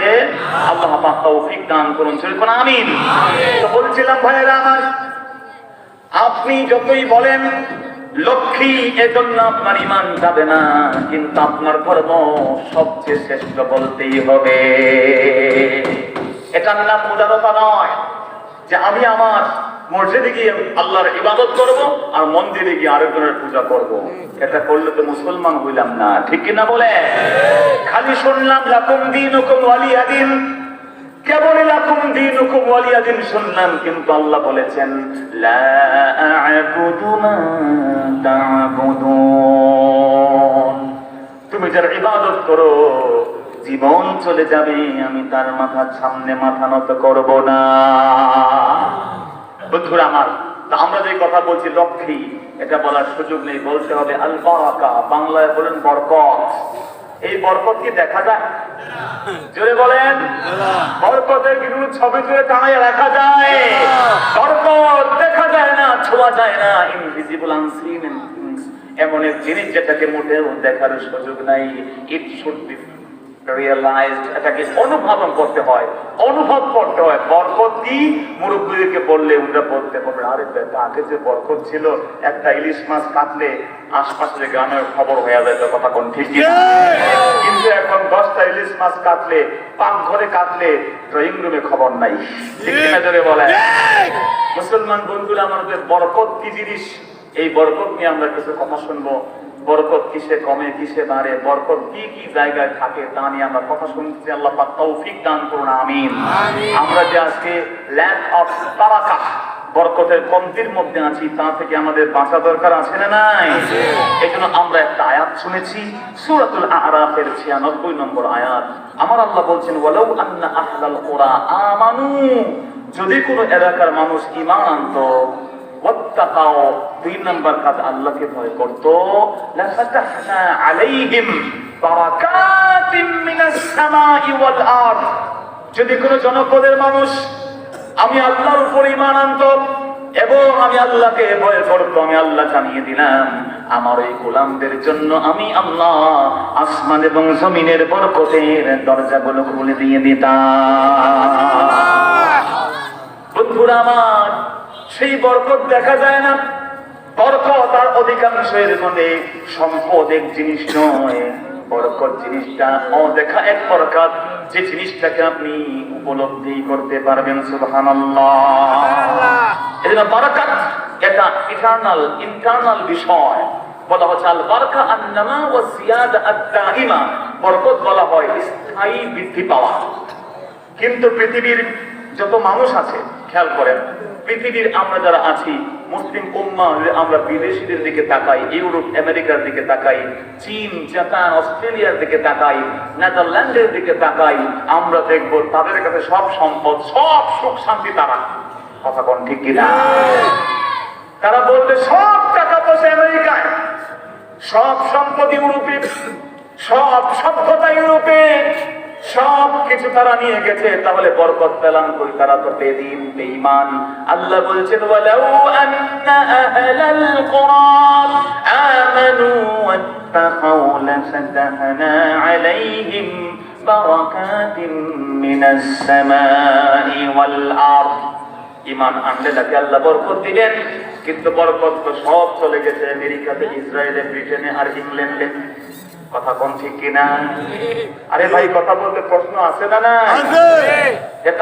আল্লাহ পাক তৌফিক দান করুন, বলুন আমিন। তো বলছিলাম ভাইয়েরা আমার, আপনি যতই বলেন লক্ষ্মী, এজন্য আপনার ঈমান যাবে না, কিন্তু আপনার ধর্ম সবচেয়ে শ্রেষ্ঠ বলতেই হবে। এটার নাম উদারতা নয় যে আমি আমার মসজিদে গিয়ে আল্লাহর ইবাদত করব আর মন্দিরে গিয়ে আরেকজনের পূজা করব। এটা করলে তো মুসলমান হইলাম না, ঠিক কিনা বলে? খালি শুনলাম লাকুম দীনুকুম ওয়ালিয়া দীন, কেবল লাকুম দীনুকুম ওয়ালিয়া দীন শুনলাম, কিন্তু আল্লাহ বলেছেন লা আ'বুদু মা তা'বুদুন, তুমি যার ইবাদত করো জীবন চলে যাবে, আমি তার মাথার সামনে মাথা নত করব না। বন্ধুরা আমার, আমরা যে কথা বলছি লক্ষ্মী, এটা বলার সুযোগ নেই, বলতে হবে আল বারাকা, বাংলায় বলেন বরকত। এই বরকত কি দেখা যায়? জোরে বলেন। বরকতের কিছু ছবি তুলে টাঙায় রাখা যায়, বরকত দেখা যায় না, ছোঁয়া যায় না, ইনভিজিবল আনসিন এমন এক জিনিস যেটাকে মোটেও দেখার সুযোগ নাই। ইট শুড বি রিয়েলাইজড, এটাকে অনুভব করতে হয়, অনুভব করতে হয়। বরকত কি মুরব্বীদেরকে বললে উনরা বলতে পারবে, আরে বেটা আগে যে বরকত ছিল, একটা ইলিশ মাছ কাটলে আশপাশের গ্রামের খবর হয়ে যায়, তো কথা কোন ঠিক? কিন্তু এখন 10টা ইলিশ মাছ কাটলে, পাকঘরে কাটলে ড্রয়িং রুমে খবর নাই, ঠিক কিনা জোরে বলে? মুসলমান বন্ধুরা আমাদের, বরকত কি জিনিস, এই বরকত নিয়ে আমরা কিছু কথা শুনবো। বরকত কিসে কমে, কিসে বাড়ে, বরকত কি কি জায়গায় থাকে, তা নিয়ে আমরা কথা শুনছি। আল্লাহ পাক তৌফিক দান করুন, আমিন। আমরা যে আজকে ল্যাক অফ বারাকা, বরকতের কমতির মধ্যে আছি, তা থেকে আমাদের বাঁচা দরকার আছে না নাই? এজন্য আমরা একটা আয়াত শুনেছি, সূরাতুল আ'রাফের 96 নম্বর আয়াত। আমার আল্লাহ বলছেন ওয়ালাউ আন্না আহলাল কুরা আমানু, যদি কোন এলাকার মানুষ ঈমান আনতো, ওয়াত্তাকাও, 2 নম্বর কাজ আল্লাহকে ভয় করত, লাফাতাহনা আলাইহিম বারাকাতিম মিনাস সামাই ওয়াল আরদ, যদি কোন জনপদের মানুষ আমি আল্লাহর উপর ঈমান আনতো এবং আমি আল্লাহকে ভয় করত, আমি আল্লাহ জানিয়ে দিলাম আমার এই গোলামদের জন্য আমি আল্লাহ আসমান এবং জমিনের বরকতের দরজাগুলো খুলে দিয়ে দিতাম। বন্ধুরা আমার, সেই বরকত দেখা যায় না। বরকত আর অধিকাংশের মনে সম্পদ এক জিনিস নয়, বরকত জিনিসটা অদেখা এক বরকত, যে জিনিসটাকে আপনি উপলব্ধি করতে পারবেন। সুবহানাল্লাহ। এজন্য বরকত এটা ইন্টারনাল বিষয়। বলা হচ্ছে আল বারাকা আন-নামা ওয়া জিয়াদা আদ-দাইমা, বরকত বলা হয় স্থায়ী বৃদ্ধি পাওয়া। কিন্তু পৃথিবীর যত মানুষ আছে, খেয়াল করেন, পৃথিবীর আমরা যারা আছি মুসলিম উম্মাহ, আমরা বিদেশিদের দিকে তাকাই, ইউরোপ আমেরিকার দিকে তাকাই, চীন, জাপান, অস্ট্রেলিয়ার দিকে তাকাই, নেদারল্যান্ডের দিকে তাকাই, আমরা দেখবো তাদের কাছে সব সম্পদ, সব সুখ শান্তি তারা। কথা কোন ঠিক কিনা? তারা বলবে সব টাকা পয়সা আমেরিকায়, সব সম্পদ ইউরোপে, সব সভ্যতা ইউরোপে, সব কিছু তারা নিয়ে গেছে, তাহলে বরকত পেলাম কই? তারা তো বেদিন, বেঈমান। আল্লাহ বলছেন ওয়ালাউ আন্না আহলাল কুরআন আমানু ওয়াত্তাকাউ লাফাতাহনা আলাইহিম বারাকাতিন মিনাস সামাই ওয়াল আরদ, ঈমান আনলে তাকে আল্লাহ বরকত দিবেন। কিন্তু বরকত তো সব চলে গেছে আমেরিকাতে, ইসরায়েলে, ব্রিটেনে আর ইংল্যান্ডে। কথা কোন ঠিক কিনা? আরে ভাই, কথা বলতে প্রশ্ন আছে না? না,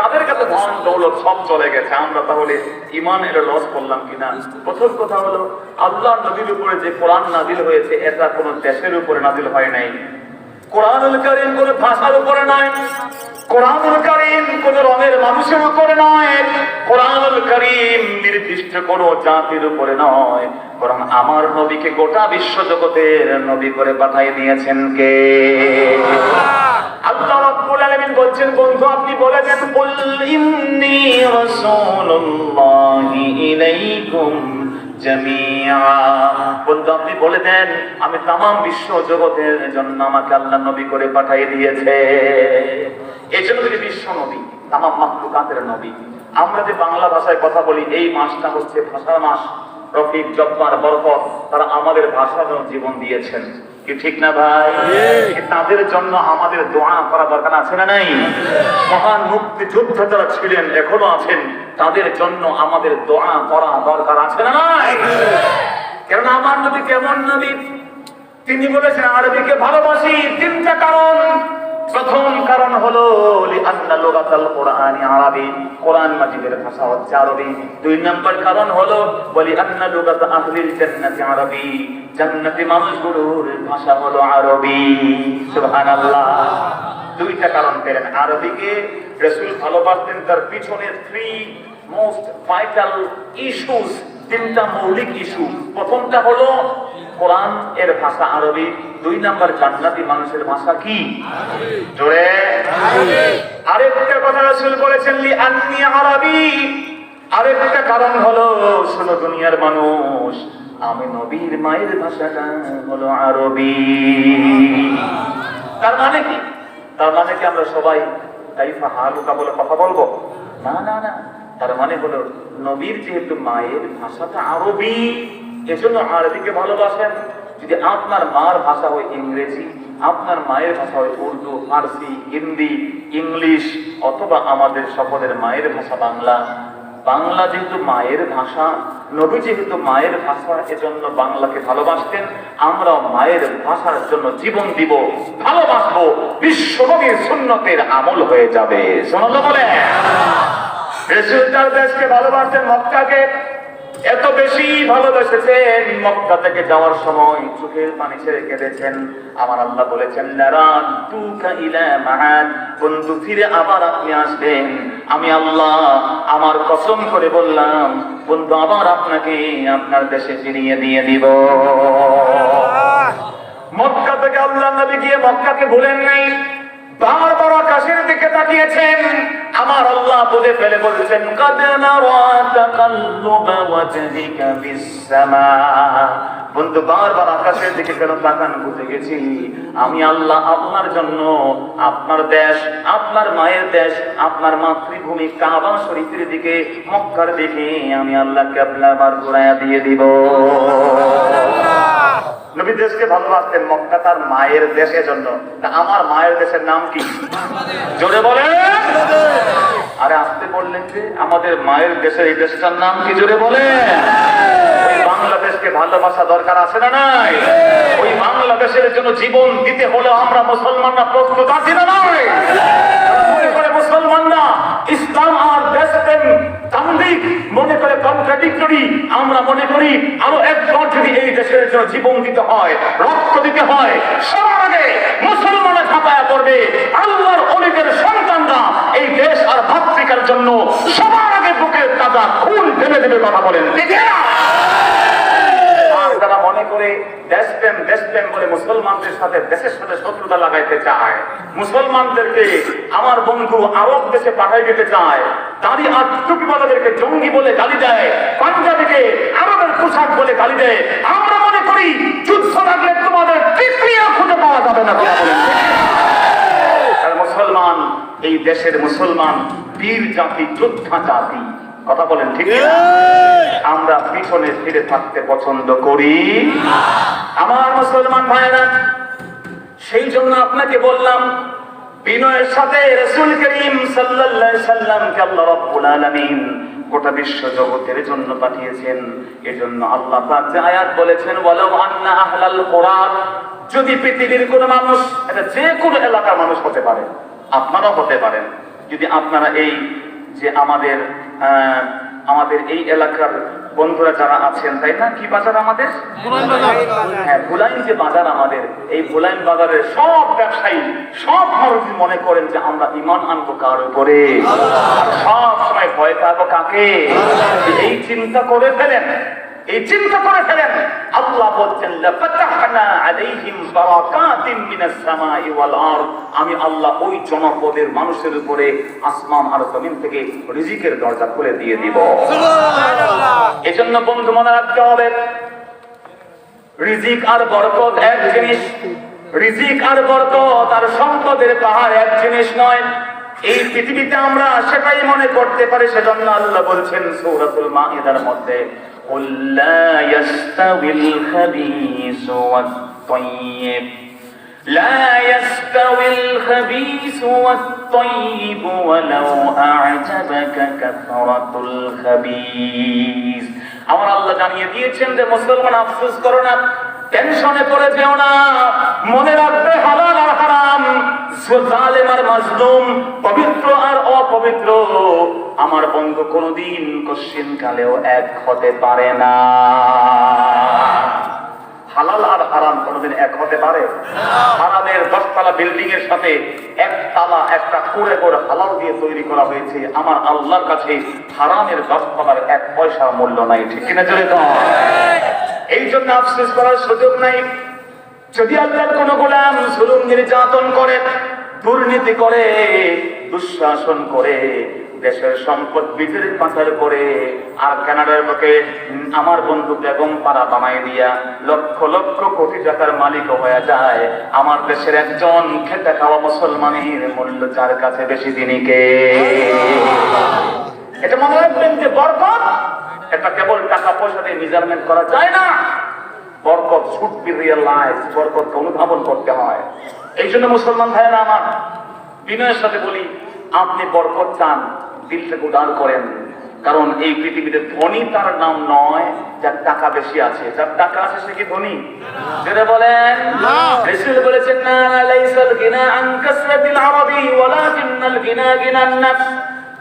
তাদের কাছে ধন দৌলত সব চলে গেছে, আমরা তাহলে ইমান এর লস করলাম কিনা? প্রথম কথা হলো, আল্লাহ নবীর উপরে যে কোরআন নাজিল হয়েছে এটা কোন দেশের উপরে নাজিল হয় নাই। কোরআনুল কারীম কোন ভাষার উপরে নয়, কোরআনুল কারীম কোন রঙের মানুষের উপরে নয়, কোরআনুল কারীম নির্দিষ্ট কোন জাতির উপরে নয়, বরং আমার নবীকে গোটা বিশ্ব জগতের নবী করে পাঠিয়ে দিয়েছেন কে? আল্লাহ রাব্বুল আলামিন বলছেন, বন্ধু আপনি বলে দেন, কুল ইন্নী রাসূলুল্লাহি ইলাইকুম জামিআ। বন্ধু আপনি বলে দেন, আমি তামাম বিশ্ব জগতের জন্য আমাকে আল্লাহ নবী করে পাঠিয়ে দিয়েছে। এই জন্য তিনি বিশ্ব নবী, তামাম মাখলুকাতের নবী। আমরা যে বাংলা ভাষায় কথা বলি, এই মাসটা হচ্ছে ভাষার মাস। রফিক, জব্বার, বরকত তারা আমাদের ভাষার জন্য জীবন দিয়েছেন, কি ঠিক না ভাই? তাদের জন্য আমাদের দোয়া করা দরকার আছে না নাই? মহান মুক্তিযোদ্ধা যারা ছিলেন, এখনো আছেন, তাদের জন্য আমাদের দোয়া করা দরকার আছে না নাই? কারণ আমার নবী কেমন নবী? তিনি বলেছেন আরবিকে ভালোবাসি, তিনটা কারণ। প্রথম কারণ হলো লিআন্না লুগাতাল কুরআনি আরবি, কোরআন মাজিদের ভাষা হচ্ছে আরবি। দুই নম্বর কারণ হলো লিআন্না লুগাতা আহলিল জান্নাতি আরবি, জান্নাতি মানুষগুলোর ভাষা হলো আরবি। সুবহানাল্লাহ। দুইটা কারণ পেলেন। আরবিকে রাসূল ভালোবাসতেন, তার পিছনে থ্রি মোস্ট ভাইটাল ইস্যুস, তিনটা মৌলিক ইস্যু। প্রথমটা হলো কোরআন এর ভাষা আরবি, দুই নাম্বার জান্নাতি মানুষের ভাষা কি? জোরে আরেকটা কথা রাসূল বলেছেন লিআন্নী আরবি। আরেকটা কারণ হলো, শোনো দুনিয়ার মানুষ, আমি নবীর মায়ের ভাষাটা হলো আরবি। তার মানে কি? তার মানে কি আমরা সবাই কাইফা হালুকা বলে কথা বলবো? না না না, তার মানে হলো নবীর যেহেতু মায়ের ভাষাটা আরবি, এজন্য আরবিকে ভালোবাসেন। যদি আপনার মার ভাষা হয় ইংরেজি, আপনার মায়ের ভাষা হয় উর্দু, ফার্সি, হিন্দি, ইংলিশ, অথবা আমাদের সকলের মায়ের ভাষা বাংলা। বাংলা যেহেতু মায়ের ভাষা, নবী যেহেতু মায়ের ভাষা, এজন্য বাংলাকে ভালোবাসতেন। আমরাও মায়ের ভাষার জন্য জীবন দিব, ভালোবাসবো। বিশ্ব নবীর সুন্নতের আমল হয়ে যাবে। সুবহানাল্লাহ বলে। রাসূল তার দেশকে ভালোবাসতেন, মক্কাকে এত বেশি ভালোবেসেছেন, মক্কা থেকে যাওয়ার সময় চোখের পানি ছেড়ে কেঁদেছেন। আমার আল্লাহ বলেছেন, লারাদুকা ইলা মাআদ, বন্ধু ফিরে আবার আপনি আসবেন। আমি আল্লাহ আমার কসম করে বললাম, বন্ধু আবার আপনাকে আপনার দেশে ফিরিয়ে দিয়ে দিব। মক্কা থেকে আল্লাহ নবী গিয়ে মক্কাকে ভুলেন নাই, বারবার আকাশের দিকে তাকিয়েছেন। আমার আল্লাহ বুঝে ফেলে বলছেন, কাদ নারা তাকাল্লুবা ওয়াজহিকা ফিস সামা। বন্ধু বারবার আকাশের দিকে কেন তাকান? বুঝে গেছি আমি আল্লাহ আপনার জন্য আপনার দেশ, আপনার মায়ের দেশ, আপনার মাতৃভূমি কাবা শরীফের দিকে, মক্কার দিকে আমি আল্লাহকে আপনার বার ঘুরাইয়া দিয়ে দিব। নবী দেশকে ভালোবাসতেন, মক্কা তার মায়ের দেশের জন্য। আমার মায়ের দেশের নাম কি? জোরে বলে। আরে আসতে বললেন যে আমাদের মায়ের দেশের এই দেশটার নাম কি? জোরে বলে। ওই বাংলাদেশকে ভালোবাসা দরকার আছে না নাই? ওই বাংলাদেশের জন্য জীবন দিতে হলে আমরা মুসলমানরা প্রস্তুত আছি না নাই? মনে করে মুসলমানরা ইসলাম আর দেশপ্রেম তান্ত্রিক মনে করে কন্ট্রাডিক্টরি। আমরা মনে করি আরো একবার যদি এই দেশের জন্য জীবন দিতে হয়, রক্ত দিতে হয়, সবার আগে মুসলমানের ছাপায়া পড়বে। আল্লাহর ওলিদের সন্তানরা এই দেশ আর ভাতৃকার জন্য সবার আগে বুকের তাজা খুন ঢেলে দেবে। কথা বলেন ঠিক না? তারা মনে করে দেশপ্রেম দেশপ্রেম বলে মুসলমানদের সাথে দেশের সাথে শত্রুতা লাগাইতে চায়। মুসলমানদেরকে আমার বন্ধু আরব দেশে পাঠাই দিতে চায়। দাড়ি আর টুপিওয়ালাদেরকে জঙ্গি বলে গালি দেয়, পাঞ্জাবিকে আরবের পোশাক বলে গালি দেয়। আমরা মনে করি যুদ্ধ লাগলে তোমাদের তৃতীয় খুঁজে পাওয়া যাবে না। আর মুসলমান, এই দেশের মুসলমান বীর জাতি, যোদ্ধা জাতি। কথা বলেন ঠিক না? আমরা পিছনে ফিরে থাকতে পছন্দ করি আমার মুসলমান ভাইরা। সেই জন্য আপনাকে বললাম, বিনয়ের সাথে রাসূল করিম সাল্লাল্লাহু আলাইহি সাল্লামকে আল্লাহ রাব্বুল আলামিন গোটা বিশ্ব জগতের জন্য পাঠিয়েছেন। এজন্য আল্লাহ পাক যে আয়াত বলেছেন, ওয়ালাউ আন্না আহলাল কুরআ, যদি পৃথিবীর কোন মানুষ, এটা যে কোনো এলাকার মানুষ হতে পারে, আপনারাও হতে পারেন, যদি আপনারা এই যে আমাদের আমাদের এই এলাকার বন্ধুরা যারা আছেন, তাই না? কি বাজার আমাদের? হ্যাঁ, ভুলাইন যে বাজার আমাদের, এই ভুলাইন বাজারের সব ব্যবসায়ী, সব মানুষ মনে করেন যে আমরা ঈমান আনবো কার উপরে, সব সময় ভয় পাবো কাকে? এই চিন্তা করে ফেলেন, এই চিন্তা করে ফেলেন। আল্লাহ বলছেন লাফাতাহনা আলাইহিম বারাকাতিন মিনাস সামাই ওয়াল আরদ, আমি আল্লাহ ওই জনপদের মানুষের উপরে আসমান আর জমিন থেকে রিজিকের দরজা খুলে দিয়ে দিব। সুবহানাল্লাহ। এজন্য বন্ধু মনে রাখতে হবে, রিজিক আর বরকত এক জিনিস, রিজিক আর বরকত আর সম্পদের পাহাড় এক জিনিস নয়। এই পৃথিবীতে আমরা সেটাই মনে করতে পারি, সেজন্য আল্লাহ বলছেন সূরাতুল মাইদার মধ্যে, قل لا يستوي الخبيث والطيب لا يستوي الخبيث والطيب ولو أعجبك كثرة الخبيث। আমার আল্লাহ জানিয়ে দিয়েছেন যে মুসলমান আফসোস করো না, টেনশনে পড়ে যেও না, মনে রাখবে হালাল আর হারাম, জালেম আর মাজলুম, পবিত্র আর অপবিত্র আমার বন্ধু কোনদিন কশিন কালেও এক হতে পারে না। হালাল আর হারাম কোনদিন এক হতে পারে? হারামের 10 তলা বিল্ডিং এর সাথে এক তালা একটা কুড়ে করে হালাল দিয়ে তৈরি করা হয়েছে, আমার আল্লাহর কাছে হারামের 10 তলার 1 পয়সা মূল্য নাই, ঠিক কিনা জোরে কর? এই জন্য আফসোস করার সুযোগ নাই। যদি আল্লাহর কোন গোলাম জুলুম নির্যাতন করে, দুর্নীতি করে, দুঃশাসন করে, দেশের সম্পদ বিজের পাচার করে, আর কানাডার বুকে আমার বন্ধু বেগম পাড়া বানাই দিয়া লক্ষ লক্ষ কোটি টাকার মালিক হয়ে যায়, আমার দেশের একজন খেটে খাওয়া মুসলমানের মূল্য যার কাছে বেশি তিনি কে? এটা মনে রাখবেন যে বরকত এটা কেবল টাকা পয়সা দিয়ে মেজারমেন্ট করা যায় না। বরকত শুড বি রিয়েলাইজ, বরকতকে অনুধাবন করতে হয়। এই জন্য মুসলমান ভাইয়েরা আমার, বিনয়ের সাথে বলি, আপনি বরকত চান, দিল থেকে উদার করেন। কারণ এই পৃথিবীতে ধনী তার নাম নয় যার টাকা বেশি আছে, যার টাকা আছে সে কি ধনী? যেটা বলেন রাসূল বলেছেন না, লাইসাল গিনা আন কাসরাতিল আরাবি ওয়ালাকিনাল গিনা গিনান নাফস,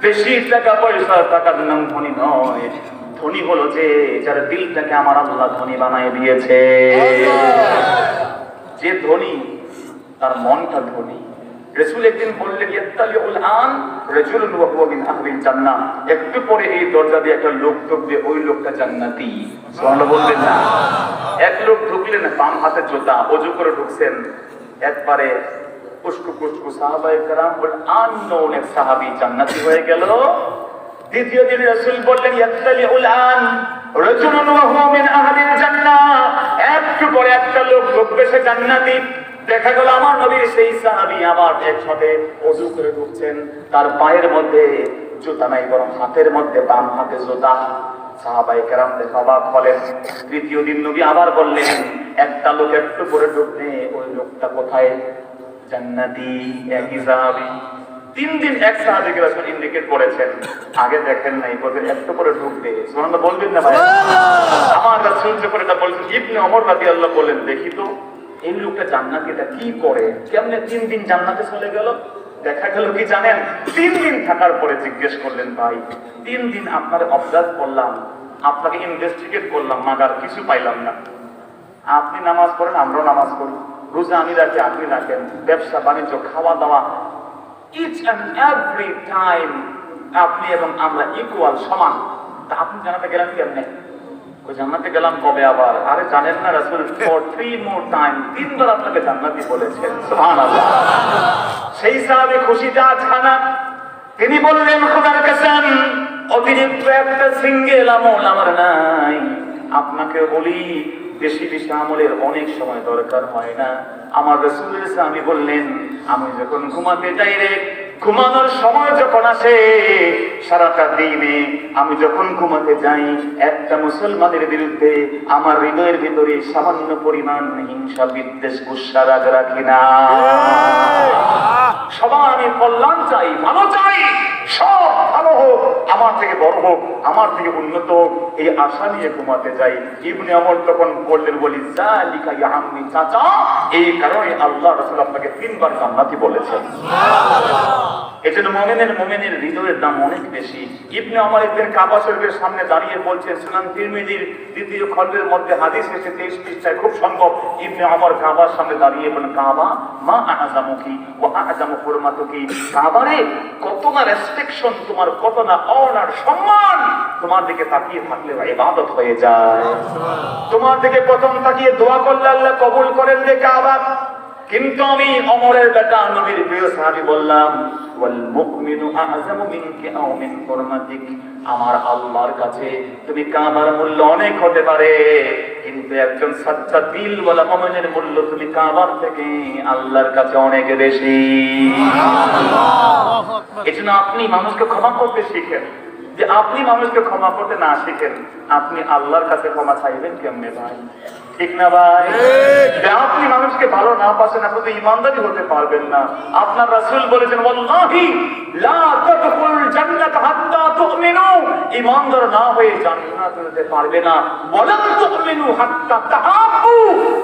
বেশি টাকা পয়সা টাকার নাম ধনী নয়, ধনী হলো যে যার দিলটাকে আমার আল্লাহ ধনী বানায় দিয়েছে। যে ধনী তার মনটা ধনী। রাসূল একদিন বললেন ইয়াত্তালিউল আন রাজুলুন ওয়া হুয়া মিন আহলিল জান্নাহ, একটু পরে এই দরজা দিয়ে একটা লোক ঢুকবে, ওই লোকটা জান্নাতি। সুবহানাল্লাহ বলবেন না? এক লোক ঢুকলেন, বাম হাতে জুতা, ওযু করে ঢুকছেন, একবারে উস্কু কুস্কু সাহাবায়ে কেরাম বল আননোন এক সাহাবী জান্নাতি হয়ে গেল। দ্বিতীয় দিন রাসূল বললেন ইয়াত্তালিউল আন রাজুলুন ওয়া হুয়া মিন আহলিল জান্নাহ, একটু পরে একটা লোক ঢুকবে, সে জান্নাতি। দেখা গেল আমার নবীর সেই সাহাবী আবার একসাথে ওযু করে ঢুকছেন, তার পায়ের মধ্যে জুতা নাই, বরং হাতের মধ্যে বাম হাতে জুতা। সাহাবায়ে কেরাম দেখে অবাক হলেন। তৃতীয় দিন নবী আবার বললেন একটা লোক একটু পরে ঢুকবে, ওই লোকটা কোথায়? জান্নাতি, একই সাহাবী। 3 দিন এক সাহাবীকে রাসূল ইন্ডিকেট করেছেন, আগে দেখেন নাই, বলেন একটু পরে ঢুকবে। সুবহানাল্লাহ বলবেন না ভাই? আমার রাসূল যখন এটা বলেছেন, ইবনে ওমর রাদিয়াল্লাহু বলেন, দেখি তো এই লোকটা জান্নাতীটা কি করে, কেমনে 3 দিন জান্নাতে চলে গেল? দেখা গেল কি জানেন, 3 দিন থাকার পরে জিজ্ঞেস করলেন, ভাই 3 দিন আপনার অবজার্ভ করলাম, আপনাকে ইনভেস্টিগেট করলাম, মাগার কিছু পাইলাম না। আপনি নামাজ পড়েন, আমরাও নামাজ পড়ি, রোজা আমি রাখি, আপনি রাখেন, ব্যবসা বাণিজ্য, খাওয়া দাওয়া, ইচ অ্যান্ড এভরি টাইম আপনি এবং আমরা ইকুয়াল, সমান। তা আপনি জানাতে গেলেন কেমনে? ওই জান্নাতে গেলাম কবে আবার? আরে জানেন না রাসূল ফর 3 মোর টাইম, 3 বার আপনাকে জান্নাতি বলেছেন। সুবহানাল্লাহ। সেই সাহাবী খুশিতে আছানা, তিনি বললেন খোদার কসম, অতিরিক্ত একটা সিঙ্গেল আমল আমার নাই। আপনাকে বলি বেশি বেশি আমলের অনেক সময় দরকার হয় না। আমার রাসূলের সাহাবী বললেন, আমি যখন ঘুমাতে যাই রে, ঘুমানোর সময় যখন আসে, সারাটা দিনে আমি যখন ঘুমাতে যাই, একটা মুসলমানের বিরুদ্ধে আমার হৃদয়ের ভিতরে সামান্য পরিমাণ হিংসা, বিদ্বেষ, গুসা, রাগ রাখি না। সবার আমি কল্যাণ চাই, ভালো চাই, সব ভালো হোক, আমার আমার থেকে বড় হোক, আমার থেকে উন্নত হোক, এই আশা নিয়ে ঘুমাতে যাই। ইবনে ওমর তখন বললেন, বলি যালিকা ইয়া আম্মি, চাচা এই কারণে আল্লাহ রাসূল আপনাকে 3 বার জান্নাতি বলেছেন। এজন্য মুমিনের হৃদয়ের দাম অনেক বেশি। ইবনে ওমর একদিন কাবা শরীফের সামনে দাঁড়িয়ে বলছেন, সুনান তিরমিজির 2য় খণ্ডের মধ্যে হাদিস এসেছে 23 পৃষ্ঠায়, খুব সম্ভব। ইবনে ওমর কাবার সামনে দাঁড়িয়ে বলেন, কাবা মা আ'যামুকি ওয়া আ'যামু হুরমাতুকি, কাবারে কত না রেসপেকশন তোমার, কত না অনার সম্মান, তোমার দিকে তাকিয়ে থাকলে ইবাদত হয়ে যায়। তোমার দিকে প্রথম তাকিয়ে দোয়া করলে আল্লাহ কবুল করেন যে কাবা। কিন্তু আমি ওমরের বেটা নবীর প্রিয় সাহাবী বললাম, ওয়াল মুমিনু আ'যামু মিনকি আও মিন হুরমাতিক, আমার আল্লাহর কাছে তুমি কাবার মূল্য অনেক হতে পারে, কিন্তু একজন সচ্চা দিল ওয়ালা মুমিনের মূল্য তুমি কাবার থেকে আল্লাহর কাছে অনেক বেশি। সুবহানাল্লাহ। এজন্য আপনি মানুষকে ক্ষমা করতে শিখেন। যে আপনি মানুষকে ক্ষমা করতে না শিখেন, আপনি আল্লাহর কাছে ক্ষমা চাইবেন কেমনে ভাই? ঠিক না ভাই? যে আপনি মানুষকে ভালো না বাসেন, আপনি তো ইমানদারি হতে পারবেন না। আপনার রাসূল বলেছেন, ওয়াল্লাহি লা তাদখুল জান্নাত হাত্তা তুমিনু, ইমানদার না হয়ে জান্নাতে যেতে পারবে না। ওয়ালা তুমিনু হাত্তা তাহাব্বু,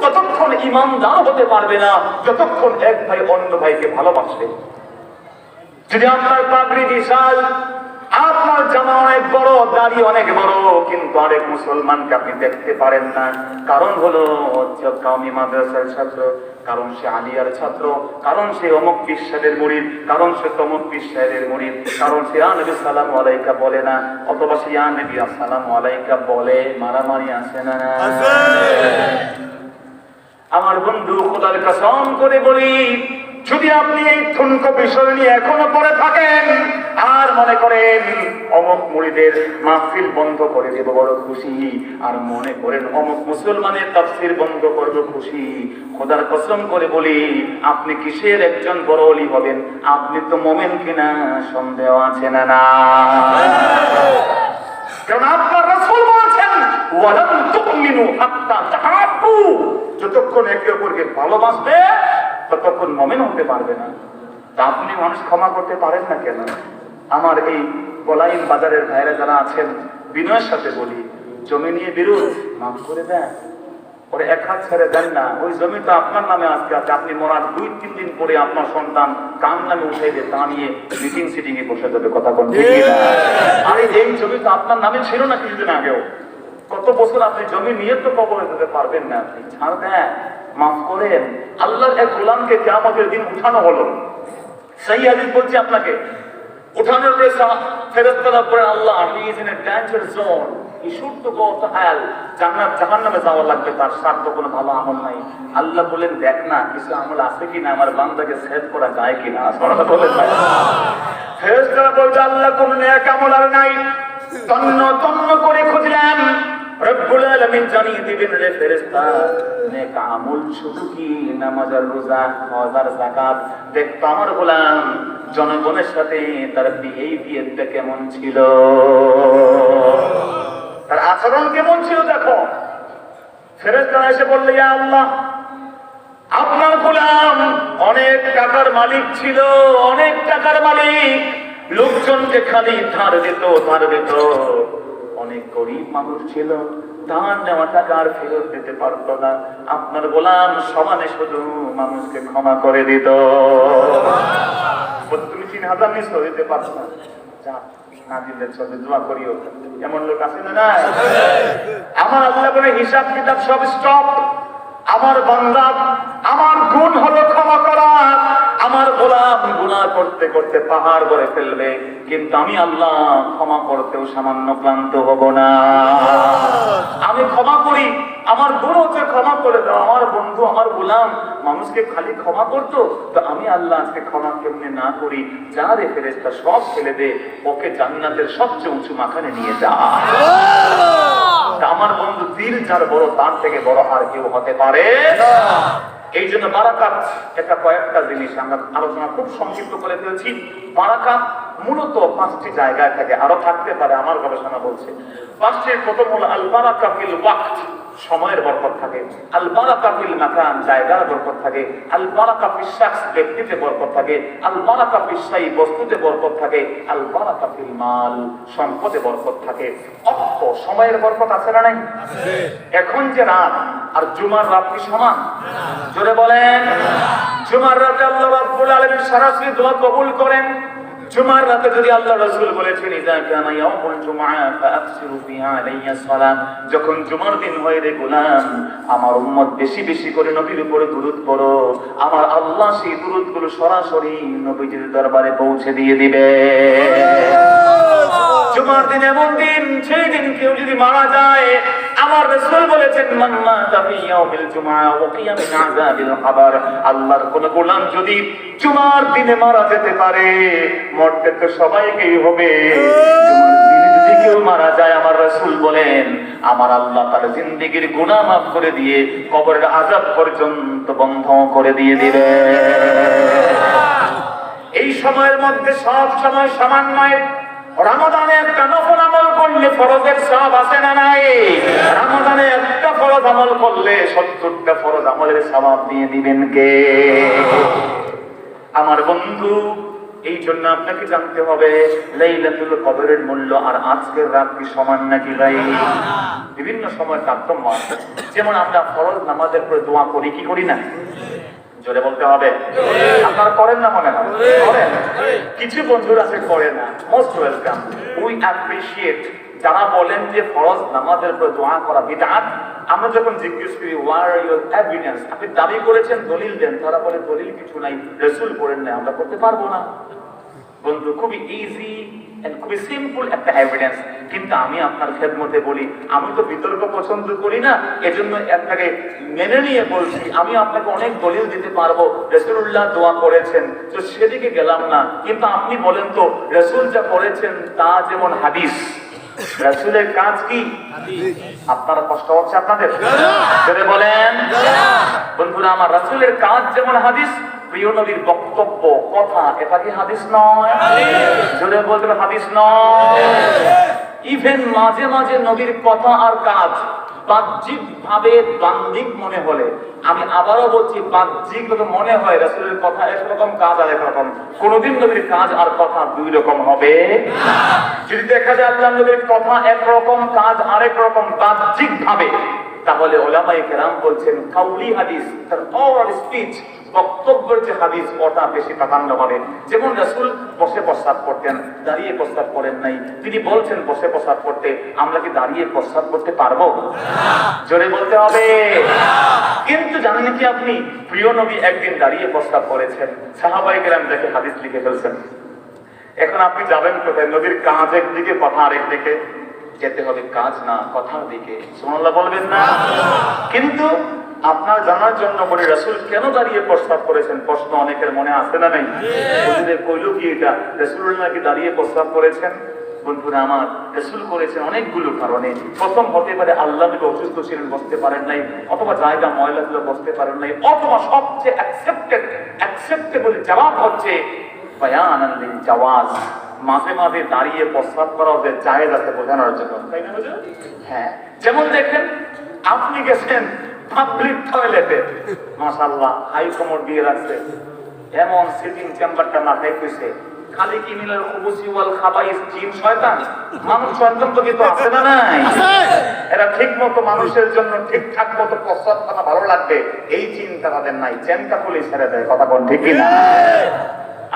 ততক্ষণ ইমানদার হতে পারবে না যতক্ষণ এক ভাই অন্য ভাইকে ভালোবাসবে। যদি আপনার পাগড়ি বিশাল, আপনার জামা অনেক বড়, দাড়ি অনেক বড়, কিন্তু আরেক মুসলমানকে আপনি দেখতে পারেন না, কারণ হলো কওমি মাদ্রাসার ছাত্র, কারণ সে আলিয়ার ছাত্র, কারণ সে অমুক পীর সাহেবের মুরিদ, কারণ সে তমুক পীর সাহেবের মুরিদ, কারণ সে ইয়া নবী সালামু আলাইকা বলে না, অথবা সে ইয়া নবী আসসালামু আলাইকা বলে। মারামারি আছে না? আছে। আমার বন্ধু, খোদার কসম করে বলি, যদি আপনি এই ঠুনকো বিষয় নিয়ে এখনো পড়ে থাকেন আর মনে করেন অমুক মুরিদের মাহফিল বন্ধ করে দেব বড় খুশি, আর মনে করেন অমুক মুসলমানের তাফসীর বন্ধ করব খুশি, খোদার কসম করে বলি, আপনি কিসের একজন বড় ওলি হবেন? আপনি তো মুমিন কিনা সন্দেহ আছে না? না, কারণ আপনার রাসূল বলেছেন, ওয়ালাম তুমিনু হাত্তা তাহাব্বু, যতক্ষণ একে অপরকে ভালোবাসবে ততক্ষণ মুমিন হতে পারবে না। তা আপনি মানুষ ক্ষমা করতে পারেন না কেন? আমার এই গলাইন বাজারের ভাইরা যারা আছেন, বিনয়ের সাথে বলি, জমি নিয়ে বিরোধ, মাফ করে দেন, ওরে এক হাত ছেড়ে দেন না। ওই জমি তো আপনার নামে আজকে আছে, আপনি মরার 2-3 দিন পরে আপনার সন্তান কার নামে উঠাইবে তা নিয়ে মিটিং সিটিং এ বসে যাবে, কথা কোন ঠিক না? আরে এই জমি তো আপনার নামে ছিল না কিছুদিন আগেও, কত বছর আপনি জমি নিয়ে তো কবরে যেতে পারবেন না। আপনি ছাড় দেন, মাফ করেন। আল্লাহর এক গোলামকে কিয়ামতের দিন উঠানো হলো, সেই হাদিস বলছি আপনাকে, উঠানোর পরে ফেরেশতারা বলেন, আল্লাহ he is in a danger zone, he should to go to hell, জান্নাত জাহান্নামে যাওয়া লাগবে, তার সাথে তো কোনো ভালো আমল নাই। আল্লাহ বলেন, দেখ না কিছু আমল আছে কিনা, আমার বান্দাকে সেভ করা যায় কিনা। সুবহানাল্লাহ বলেন। ফেরেশতারা বলছে, আল্লাহ কোন নেক আমল আর নাই। তন্ন তন্ন করে খুঁজলেন, রব্বুল আলামিন জানিয়ে দিবেন, রে ফেরেশতা, নেক আমল শুধু কি নামাজ আর রোজা, হজ আর যাকাত? দেখতো আমার গোলাম জনগণের সাথে তার বিহেভিয়ারটা কেমন ছিল, তার আচরণ কেমন ছিল দেখো। ফেরেশতারা এসে বলল, ইয়া আল্লাহ, আপনার গোলাম অনেক টাকার মালিক ছিল, অনেক টাকার মালিক, লোকজনকে খালি ধার দিত, অনেক গরিব মানুষ ছিল, ধার নেওয়া টাকা আর ফেরত দিতে পারতো না। আপনার গোলাম সমানে শুধু মানুষকে ক্ষমা করে দিত। তুমি 3000 নিশ্চয় দিতে পারছো না, যা না দিলে চলে, দোয়া করিও। এমন লোক আছে না? না। আমার আল্লাহ বলে, হিসাব কিতাব সব স্টপ। আমার বান্দা, আমার গুণ হলো ক্ষমা করা। আমার গোলাম গুনাহ করতে করতে পাহাড় গড়ে ফেলবে, কিন্তু আমি আল্লাহ ক্ষমা করতেও সামান্য ক্লান্ত হব না। আমি ক্ষমা করি, আমার গুণ হচ্ছে ক্ষমা করে দাও। আমার বন্ধু, আমার গোলাম মানুষকে খালি ক্ষমা করতো, তো আমি আল্লাহ আজকে ক্ষমা কেমনে না করি? যা রে ফেরেশতা, সব ফেলে দে, ওকে জান্নাতের সবচেয়ে উঁচু মাখানে নিয়ে যা। আমার বন্ধু, দিল যার বড়, তার থেকে বড় আর কেউ হতে পারে না। এই জন্য বারাকাত, এটা কয়েকটা জিনিস আমরা আলোচনা খুব সংক্ষিপ্ত করে ফেলছি। বারাকাত মূলত 5টি জায়গায় থাকে, আরো থাকতে পারে, আমার গবেষণা বলছে 5টির। প্রথম হলো আল বারাকা ফিল ওয়াক্ত, সময়ের বরকত থাকে, আল বারাকা ফিল মাকান জায়গার বরকত থাকে, আল বারাকা ফিশ শাখস ব্যক্তিতে বরকত থাকে, আল বারাকা ফিশ শাই বস্তুতে বরকত থাকে, আল বারাকা ফিল মাল সম্পদে বরকত থাকে। অর্থ সময়ের বরকত আছে না নাই? এখন যে রাত আর জুমার রাত কি সমান? জোরে বলেন। জুমার রাতে আল্লাহ রাব্বুল আলামিন সরাসরি দোয়া কবুল করেন। জুমার রাতে যদি আল্লাহ রাসূল বলেছেন ইযা কানা ইয়াউমুল জুমআ ফাআকসিরু ফিহা আলাইয়া সালাম, যখন জুমার দিন হয় রে গোলাম আমার উম্মত বেশি বেশি করে নবীর উপরে দুরূদ পড়ো, আমার আল্লাহ সেই দুরূদগুলো সরাসরি নবীজির দরবারে পৌঁছে দিয়ে দিবে। জুমার দিন এমন দিন, সেই দিন কেউ যদি মারা যায়, আমার রাসূল বলেছেন মান মাতা ফি ইয়াউমিল জুমআ ওয়াকিয়া মিন আযাবিল কবর, আল্লাহর কোন গোলাম যদি জুমার দিনে মারা যেতে পারে, মরতে তো সবাইকেই হবে, জুমার দিনে যদি কেউ মারা যায়, আমার রাসূল বলেন আমার আল্লাহ তার জিন্দেগীর গুনাহ মাফ করে দিয়ে কবরের আযাব পর্যন্ত বন্ধ করে দিয়ে দিবে। এই সময়ের মধ্যে সব সময় সমান নয়। রমাদানে একটা নফল আমল করলে ফরজের সওয়াব আছে না নাই? রমাদানে একটা ফরজ আমল করলে 70টা ফরজ আমলের সওয়াব দিয়ে দিবেন কে? আমার বন্ধু, এই জন্য আপনাকে জানতে হবে লাইলাতুল কদরের মূল্য আর আজকের রাত কি সমান নাকি ভাই? বিভিন্ন সময় তারতম্য আছে। যেমন আমরা ফরজ নামাজের পরে দোয়া করি কি করি না? জোরে বলতে হবে। আপনারা করেন না মনে হয়? করেন। কিছু বন্ধুরা আছে করে না। Most welcome, we appreciate. যারা বলেন যে ফরজ নামাজের পরে দোয়া করা বিদআত, আমরা যখন জিজ্ঞেস করি ওয়ার ইউর এভিডেন্স, আপনি দাবি করেছেন দলিল দেন, তারা বলে দলিল কিছু নাই, রাসূল করেন না, আমরা করতে পারবো না। বন্ধু, খুবই ইজি এন্ড খুবই সিম্পল একটা এভিডেন্স। কিন্তু আমি আপনার খেদমতে বলি, আমি তো বিতর্ক পছন্দ করি না, এজন্য আপনাকে মেনে নিয়ে বলছি। আমি আপনাকে অনেক দলিল দিতে পারবো রাসূলুল্লাহ দোয়া করেছেন, তো সেদিকে গেলাম না। কিন্তু আপনি বলেন তো রাসূল যা করেছেন তা যেমন হাদিস, রাসূলের কাজ কি? আপনারা কষ্ট হচ্ছে আপনাদের? জোরে বলেন। বন্ধুরা আমার, রাসূলের কাজ যেমন হাদিস, প্রিয় নবীর বক্তব্য কথা এটা কি হাদিস নয়? জোরে বলতে হাদিস নয়? ইভেন মাঝে মাঝে নবীর কথা আর কাজ বাহ্যিক ভাবে দ্বান্দ্বিক মনে হলে, আমি আবারও বলছি বাহ্যিক ভাবে মনে হয় রাসূলের কথা একরকম, কাজ আর একরকম, কোনদিন নবীর কাজ আর কথা দুই রকম হবে। যদি দেখা যায় আল্লাহ নবীর কথা একরকম, কাজ আরেক রকম বাহ্যিক ভাবে, তাহলে উলামায়ে কেরাম বলছেন কাউলি হাদিস, তার ওরাল স্পিচ, বক্তব্যের যে হাদিস, ওটা বেশি প্রাধান্য পাবে। যেমন রাসূল বসে প্রস্রাব করতেন, দাঁড়িয়ে প্রস্রাব করেন নাই। তিনি বলছেন বসে প্রস্রাব করতে, আমরা কি দাঁড়িয়ে প্রস্রাব করতে পারবো? জোরে বলতে হবে। কিন্তু জানেন কি আপনি, প্রিয় নবী একদিন দাঁড়িয়ে প্রস্রাব করেছেন, সাহাবায়ে কেরাম দেখে হাদিস লিখে ফেলছেন। এখন আপনি যাবেন কোথায়? নবীর কাজ একদিকে, কথা আরেকদিকে। যেতে হবে কাজ না কথার দিকে। সুবহানাল্লাহ বলবেন না? কিন্তু আপনার জানার জন্য বলি, রাসূল কেন দাঁড়িয়ে প্রস্তাব করেছেন? প্রশ্ন অনেকের মনে আসে না নাই? বন্ধুদের কইলো কি এটা রাসূলুল্লাহ কি দাঁড়িয়ে প্রস্তাব করেছেন? বন্ধুরা আমার, রাসূল করেছেন অনেকগুলো কারণে। প্রথম হতে পারে আল্লাহ নবী অসুস্থ ছিলেন, বসতে পারেন নাই, অথবা জায়গা ময়লা ছিল বসতে পারেন নাই, অথবা সবচেয়ে অ্যাকসেপ্টেবল জবাব হচ্ছে বায়ানান লিল জাওয়াজ, মাঝে মাঝে দাঁড়িয়ে প্রস্তাব করা যে জায়েজ আছে বোঝানোর জন্য, তাই না? হ্যাঁ, যেমন দেখেন আপনি গেছেন পাবলিক টয়লেটে, মাশাআল্লাহ হাই কমোড দিয়ে রাখছে, এমন সিটিং চেম্বারটা মাথায় কইছে, খালি কি মিলাল খুবুসি ওয়াল খাবাইস, জিন শয়তান, মানুষ শয়তান তো কিন্তু আছে না নাই? এরা ঠিক মতো মানুষের জন্য ঠিকঠাক মতো প্রস্তাব করা ভালো লাগবে, এই চিন্তা তাদের নাই, চেনটা খুলে ছেড়ে দেয়। কথা কোন ঠিক না?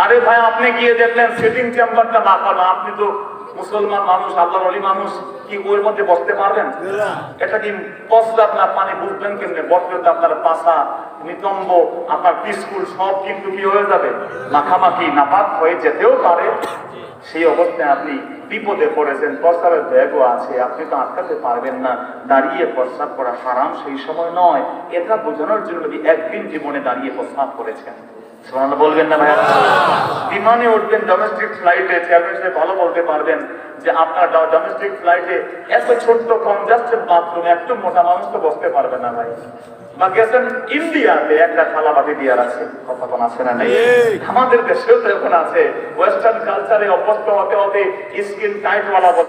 আরে ভাই, আপনি গিয়ে দেখলেন সিটিং চেম্বারটা মাখানো, আপনি তো মুসলমান মানুষ, আল্লাহর ওলি মানুষ, কি ওর মধ্যে বসতে পারবেন? এটা কি প্রস্তাব না? পানি বুঝবেন কেমনে? বসলে তো আপনার পাশা, নিতম্ব, আপনার পিসকুল সব কিন্তু কি হয়ে যাবে? মাখামাখি, নাপাক হয়ে যেতেও পারে। সেই অবস্থায় আপনি বিপদে পড়েছেন, প্রস্তাবের ব্যাগও আছে, আপনি তো আটকাতে পারবেন না। দাঁড়িয়ে প্রস্তাব করা হারাম সেই সময় নয়, এটা বোঝানোর জন্য একদিন জীবনে দাঁড়িয়ে প্রস্তাব করেছেন। সুবহানাল্লাহ বলবেন না ভাই? বিমানে উঠবেন, ডোমেস্টিক ফ্লাইটে, চেয়ারম্যান সাহেব ভালো বলতে পারবেন যে আপনার ডোমেস্টিক ফ্লাইটে এত ছোট্ট কনজাস্টেড বাথরুমে একটু মোটা মানুষ তো বসতে পারবে না ভাই। বা গেছেন ইন্ডিয়াতে, একটা থালা বাটি দিয়ে রাখছে, কথা কোন আছে না? নেই। আমাদের দেশেও তো এখন আছে, ওয়েস্টার্ন কালচারে অভ্যস্ত হতে হতে স্কিন টাইট ওয়ালা